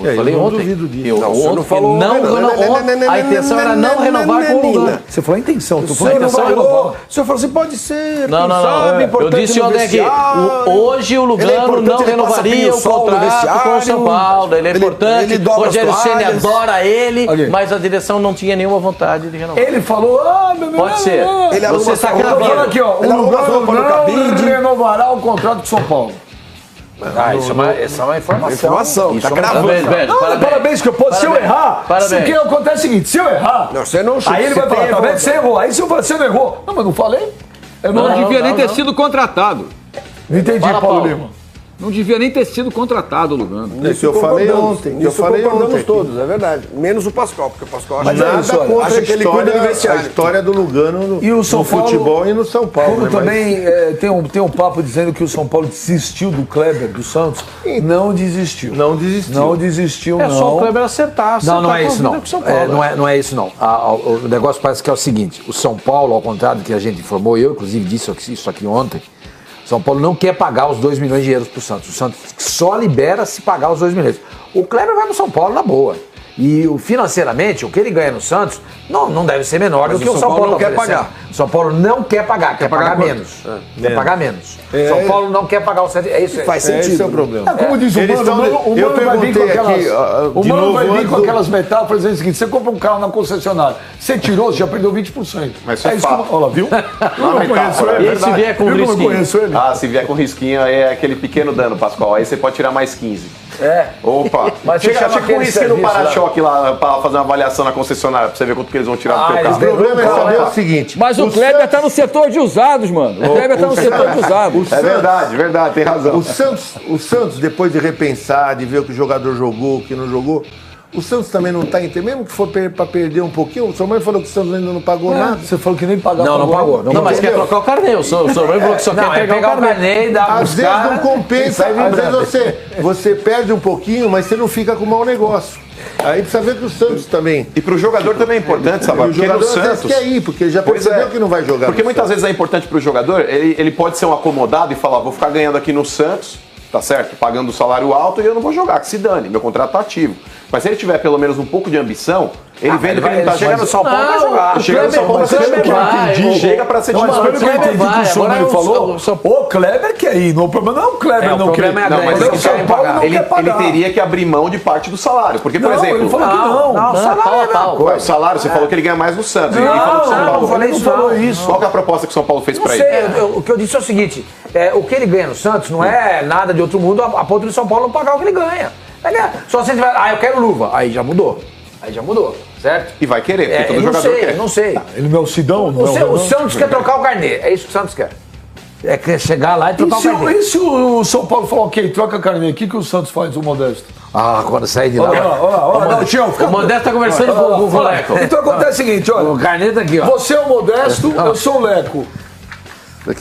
Eu falei não ontem. duvido disso. Eu, Não, você ontem, não falou. a intenção era não renovar com o Lugano. Você falou a intenção, tu O falou a senhor não intenção de falou. renovar. O senhor falou assim, pode ser. Não, quem não, sabe, não. Eu importante disse no ontem aqui, vestiário. hoje o Ele é Lugano importante, não ele passa renovaria o pinho-sol no contrato com o São vestiário. Paulo. Ele é importante, ele dobra as Rogério Ceni toalhas. adora ele, Ok. mas a direção não tinha nenhuma vontade de renovar. Ele falou, Pode ser. Ele Você arruma está sua roupa. cravando. Olha aqui, ó, o Ele arruma Lugano roupa no cabide. não renovará o contrato com São Paulo. Isso é uma informação. Informação, tá cravando. Parabéns, velho. Não, parabéns, que eu posso. Se eu errar, Parabéns. o que acontece é o seguinte, se eu errar, Não, você não chuta. aí ele vai falar, tá vendo? Você errou. Aí se eu falar, você não errou. Não, mas não falei. Eu não, Não devia nem não, ter não. sido contratado. Não entendi, Fala, Paulo Paulo. Lima. Não devia nem ter sido contratado o Lugano. Isso eu falei ontem. Eu Isso falei concordamos ontem. todos, é verdade. Menos o Pascoal, porque o Pascoal acha Mas é isso, olha, Contra acha que ele cuida do a vestiário. história do Lugano E o São no Paulo, futebol e no São Paulo. Como né? Mas- também tem um papo dizendo que o São Paulo desistiu do Kleber, do Santos. Não desistiu. Não desistiu. Não desistiu, É não. só o Kleber acertar. Não é isso não. Com São Paulo. Não é isso não. O negócio parece que é o seguinte: o São Paulo, ao contrário do que a gente informou, eu inclusive disse isso aqui ontem, São Paulo não quer pagar os 2 milhões de euros pro Santos. O Santos só libera se pagar os 2 milhões. O Kleber vai no São Paulo na boa. E financeiramente, o que ele ganha no Santos não deve ser menor do que o São Paulo não tá quer oferecendo. pagar. O São Paulo não quer pagar, quer pagar quanto? menos. Quer pagar menos. São Paulo não quer pagar o Santos. É isso aí. Faz sentido. Esse é o problema. Como diz o Eles Mano, estão- o eu Mano vai vir com perguntei aquelas, aqui, o de Mano novo, vai vir antes com do- aquelas metáforas dizendo o seguinte, você compra um carro na concessionária, você tirou, você já perdeu 20%. Mas isso é isso fato. que, olha lá, viu? Eu não conheço ele. E se vier com Eu não risquinho? conheço ele. Ah, se vier com risquinho, aí é aquele pequeno dano, Pascoal. Aí você pode tirar mais 15. É. Opa! Mas você chega chama com um aquele risquinho no serviço para-choque lá pra fazer uma avaliação na concessionária, pra você ver quanto que eles vão tirar do teu eles carro. O problema é saber o seguinte. Mas o Kleber tá no setor de usados, mano. O Kleber tá no setor de usados. É verdade, tem razão. O Santos, depois de repensar, de ver o que o jogador jogou, o que não jogou, o Santos também não está entendendo, mesmo que for para perder um pouquinho, o seu mãe falou que o Santos ainda não pagou nada. Você falou que nem pagava. Não pagou. Não, mas quer trocar o carnê. O senhor falou que só Não, quer é pegar o carnê e dar Às pros vezes caras. não compensa, às vezes você perde um pouquinho, mas você não fica com um mau negócio. Aí precisa ver que o Santos também. E pro jogador também é importante, sabe? E o Porque no jogador às vezes Santos. quer ir, porque ele já Pois percebeu é. que não vai jogar. Porque no muitas Santos. vezes é importante pro jogador, ele pode ser um acomodado e falar, vou ficar ganhando aqui no Santos, tá certo? Pagando o salário alto e eu não vou jogar, que se dane, meu contrato tá ativo. Mas se ele tiver pelo menos um pouco de ambição, ele vendo que ele não tá chega no jogando. São Paulo pra jogar. Chega no São Paulo pra ser titular. Chega pra ser Não, mas titular. pelo que eu entendi que o senhor Agora me falou, o o Kleber quer ir. O problema não é o Kleber O não querer. problema é a Não, grana, mas eles o não São querem Paulo pagar. não Ele quer pagar. teria que abrir mão de parte do salário. Porque, por Não, exemplo. ele falou que não. Não, o salário é a mesma coisa. O salário, você falou que ele ganha mais no Santos. Ele falou que o São não, Paulo. não falei Ele isso, não falou não. isso. Qual que é a proposta que o São Paulo fez Não pra sei, ele? o que eu disse é o seguinte: o que ele ganha no Santos não é nada de outro mundo a ponto de São Paulo não pagar o que ele ganha. Só se ele tiver, eu quero luva, aí já mudou, certo? E vai querer, porque todo eu não jogador sei, quer. eu não sei. Ele não é o Sidão? O Santos quer trocar o carnê, é isso que o Santos quer. É quer chegar lá e trocar o carnê. E se o São Paulo falar, ok, troca a carne aqui, o que o Santos faz, o Modesto? Quando sair de lá. Olha lá, não, Tião, O Modesto tá conversando com o Leco. Então acontece o seguinte, O olha, carnê tá aqui, ó. você é o Modesto, eu sou o Leco.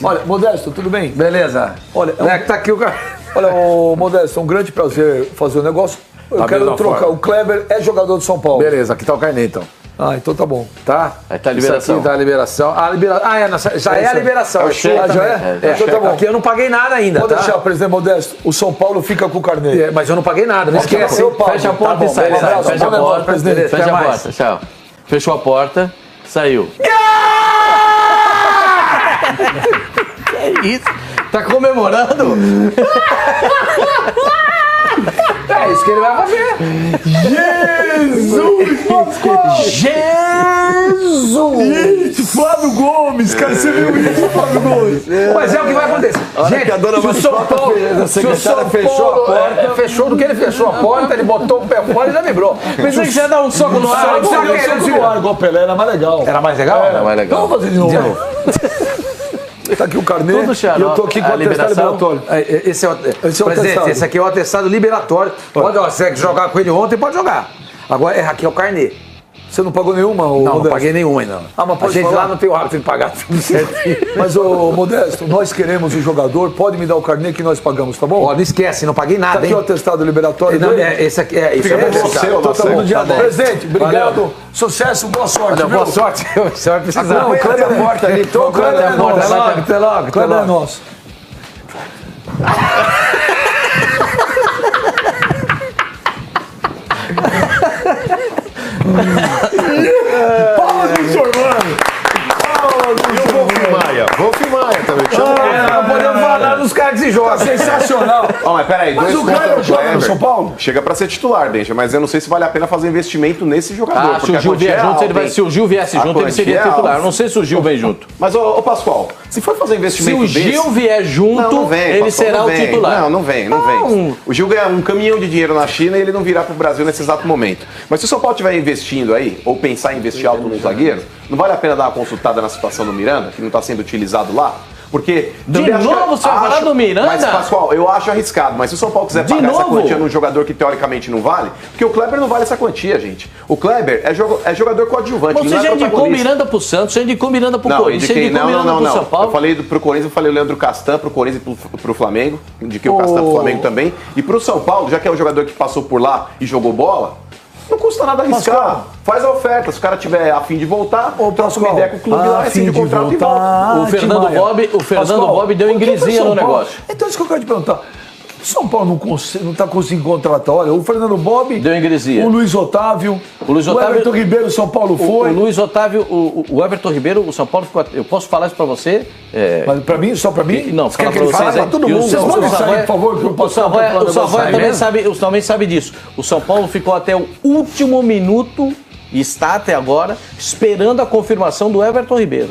Olha, Modesto, tudo bem? Beleza. Olha, Leco tá aqui o carnê. Olha, o Modesto, é um grande prazer fazer o negócio. Eu Da quero mesma trocar. forma. O Kleber é jogador de São Paulo. Beleza, aqui tá o carnê então. Ah, então tá bom. Tá? Aí tá a Isso liberação. aqui tá a liberação. É Já é a isso aí. liberação. É o cheque já também. é? Então tá bom. Aqui eu não paguei nada ainda, Pode tá? deixar, presidente Modesto. O São Paulo fica com o carnê. Mas eu não paguei nada, não esquece. eu pago. Fecha a Tá porta bom, e sai. um abraço, Fecha a bom negócio, porta. presidente. Fecha Até a mais. porta. Tchau. Fechou a porta, saiu. Que isso? Tá comemorando? É isso que ele vai fazer. Isso, Flávio Gomes, cara, você viu isso, Flávio Gomes? Mas é o que vai acontecer. Gente, que a dona se o São Mascota Paulo, fez, a se o secretária São fechou a Paulo, porta. fechou do que ele fechou a porta, ele botou o pé fora e já vibrou. Pensei que você ia dar um soco no ar. Só que no ar, igual o Pelé, era mais legal. Era mais legal? Era mais legal. Então vamos fazer de novo. Tá aqui o carnê Tudo e xarope. eu tô aqui com A o atestado liberação. liberatório. Esse é o Esse é o presidente, atestado. esse aqui é o atestado liberatório. Pode, ó, se você quer jogar com ele ontem, pode jogar. Agora, aqui é o carnê. Você não pagou nenhuma? Não paguei nenhuma ainda. Mas a gente lá não tem o hábito de pagar tudo certinho. Mas, Modesto, nós queremos o jogador, pode me dar o carnê que nós pagamos, tá bom? Não esquece, não paguei nada, tá aqui o atestado liberatório dele. Esse aqui isso é você, Presidente, obrigado. Sucesso, boa sorte. Boa sorte. Você vai precisar. Não, o Kleber é morta ali. O Kleber é nosso. Até logo. O Kleber é nosso. Palmas do Sormani! Wolf Maia também. Não podemos falar dos caras que se jogam. Sensacional. Mas peraí, mas o Kleber joga no São Paulo? Chega pra ser titular, Benja, mas eu não sei se vale a pena fazer investimento nesse jogador. Se o Gil vier junto, se o Gil viesse junto, ele seria titular. Eu não sei se o Gil vem junto. Mas, ô Pascoal, se for fazer investimento se o Gil vier junto, ele será o titular. Não vem. O Gil ganha um caminhão de dinheiro na China e ele não virá pro Brasil nesse exato momento. Mas se o São Paulo estiver investindo aí, ou pensar em investir alto num zagueiro, não vale a pena dar uma consultada na situação do Miranda, que não está sendo utilizado lá? Porque... De novo você vai falar do Miranda? Mas, Pascoal, eu acho arriscado. Mas se o São Paulo quiser pagar essa quantia num jogador que teoricamente não vale, porque o Kleber não vale essa quantia, gente. O Kleber é jogador coadjuvante. Você já indicou o Miranda pro Santos, já indicou o Miranda pro Corinthians, você indicou o Miranda pro São Paulo? Eu falei pro Corinthians, eu falei o Leandro Castan pro Corinthians e pro Flamengo. Indiquei o Castan pro Flamengo também. E pro São Paulo, já que é um jogador que passou por lá e jogou bola, não custa nada arriscar. Faz a oferta. Se o cara tiver a fim de voltar, troca uma ideia com o clube lá, assine o contrato e volta. O Fernando Bob deu ingresinha no negócio. Então, isso que eu quero te perguntar. O São Paulo não está conseguindo contratar. Olha, o Fernando Bob, deu ingresia. O Luiz Otávio, o Everton Ribeiro, o São Paulo foi. O Luiz Otávio, o Everton Ribeiro, o São Paulo ficou. Eu posso falar isso para você? Mas para mim, só para mim? Não, fala para vocês. Para todo mundo. Vocês podem sair, por favor, que eu posso falar. O Savoia também sabe disso. O São Paulo ficou até o último minuto, e está até agora, esperando a confirmação do Everton Ribeiro.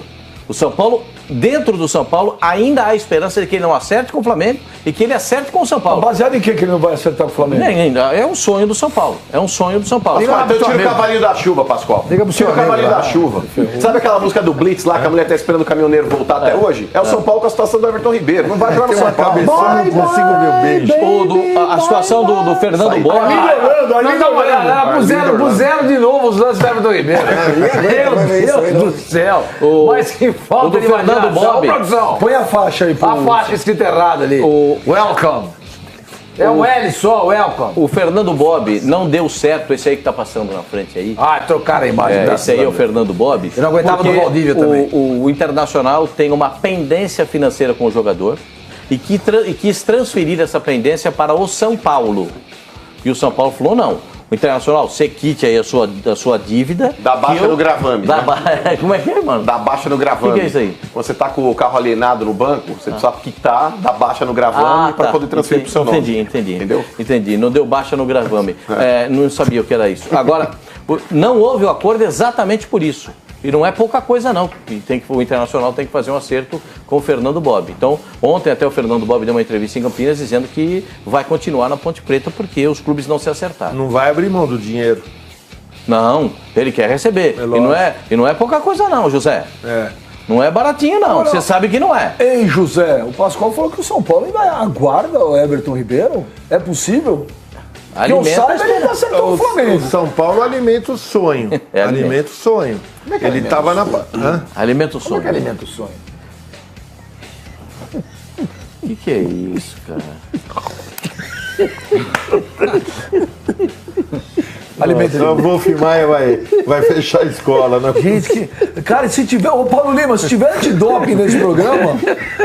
O São Paulo, dentro do São Paulo, ainda há esperança de que ele não acerte com o Flamengo e que ele acerte com o São Paulo. Baseado em que ele não vai acertar com o Flamengo? É um sonho do São Paulo. É um sonho do São Paulo. Pascoal, então tira o cavalinho da chuva, Pascoal. Tira o cavalinho da chuva. Sabe aquela música do Blitz lá, que a mulher tá esperando o caminhoneiro voltar até hoje? É o São Paulo com a situação do Everton Ribeiro. Não vai jogar no São Paulo. Eu não consigo ver o beijo. A situação do Fernando Bob. Pro zero de novo os lances do Everton Ribeiro. Meu Deus do céu. Mas que falta de Fernando Bob. Põe a faixa aí. A faixa escrita errada ali. Welcome. É o L só, welcome. O Fernando Bob não deu certo, esse aí que tá passando na frente aí. Trocaram a imagem. Esse aí é o Fernando Bob. Eu não aguentava do Valdívia também. O Internacional tem uma pendência financeira com o jogador e quis transferir essa pendência para o São Paulo. E o São Paulo falou, não. O Internacional, você quite aí a sua dívida. Dá baixa no gravame. Como é que é, mano? Dá baixa no gravame. O que é isso aí? Quando você tá com o carro alienado no banco, você precisa quitar, dá baixa no gravame para poder transferir pro seu nome. Entendi. Entendeu? Entendi. Não deu baixa no gravame. Não sabia o que era isso. Agora, não houve o acordo exatamente por isso. E não é pouca coisa, não. O Internacional tem que fazer um acerto com o Fernando Bob. Então, ontem até o Fernando Bob deu uma entrevista em Campinas dizendo que vai continuar na Ponte Preta porque os clubes não se acertaram. Não vai abrir mão do dinheiro. Não, ele quer receber. E não é pouca coisa, não, José. Não é baratinho, não. Você sabe que não é. Ei, José, o Pascoal falou que o São Paulo ainda aguarda o Everton Ribeiro. É possível? Alimenta que eu saiba, ele acertou o Flamengo. O São Paulo alimenta o sonho. Alimenta o sonho. Ele estava na... Alimenta o sonho. Como é que alimenta o sonho? O que é isso, cara? O Wolf Maia vai fechar a escola, né? Gente, cara, se tiver... Ô, Paulo Lima, se tiver antidoping nesse programa,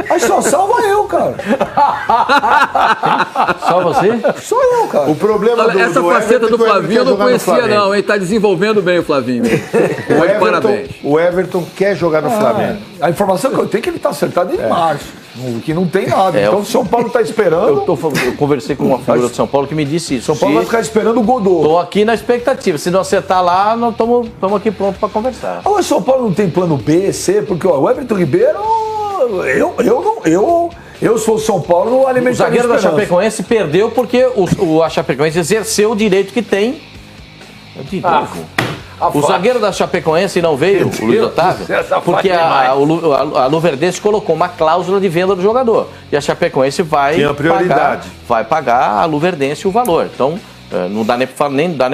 aí só salva eu, cara. Só você? Só eu, cara. O problema essa faceta do Flavinho eu não conhecia, não, hein? Tá desenvolvendo bem o Flavinho. Parabéns. O Everton quer jogar no Flamengo. A informação que eu tenho é que ele tá acertado em março. Que não tem nada. Então, o São Paulo tá esperando... Eu conversei com uma figura de São Paulo que me disse isso. São Paulo vai ficar esperando o Godô. Tô aqui na expectativa. Se não acertar lá, nós estamos aqui prontos para conversar. O São Paulo não tem plano B, C, porque o Everton Ribeiro, eu sou o São Paulo no alimento. O zagueiro da Chapecoense perdeu porque a Chapecoense exerceu o direito que tem. De novo. O zagueiro da Chapecoense não veio, o Luiz Otávio, porque a Luverdense colocou uma cláusula de venda do jogador. E a Chapecoense vai pagar a Luverdense o valor. Então, não dá nem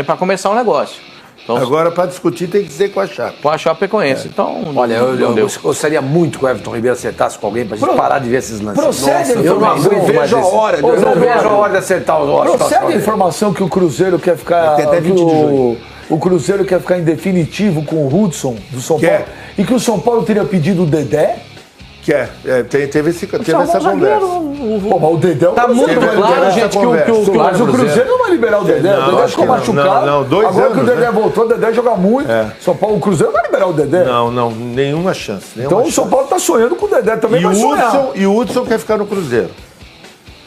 para começar o negócio. Então, agora, para discutir, tem que ser com a Chape. Com a Chapecoense. Então, olha, eu gostaria muito que o Everton Ribeiro acertasse com alguém pra gente parar de ver esses lances. Procede, eu não vejo a hora. Eu não vejo a hora de acertar os olhos. Procede a informação que o Cruzeiro quer ficar. Tem até 20 de junho. O Cruzeiro quer ficar em definitivo com o Hudson do São Paulo. E que o São Paulo teria pedido o Dedé? Teve essa conversa. Pô, mas o Dedé tá muito claro, gente, mas o Cruzeiro não vai liberar o Dedé. O Dedé ficou machucado. Agora que o Dedé voltou, o Dedé joga muito. São Paulo, o Cruzeiro não vai liberar o Dedé. Não, nenhuma chance. Então o São Paulo tá sonhando com o Dedé também. E o Hudson quer ficar no Cruzeiro.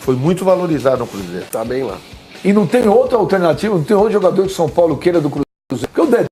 Foi muito valorizado no Cruzeiro. Tá bem lá. E não tem outra alternativa, não tem outro jogador que o São Paulo queira do Cruzeiro. Porque o Dedé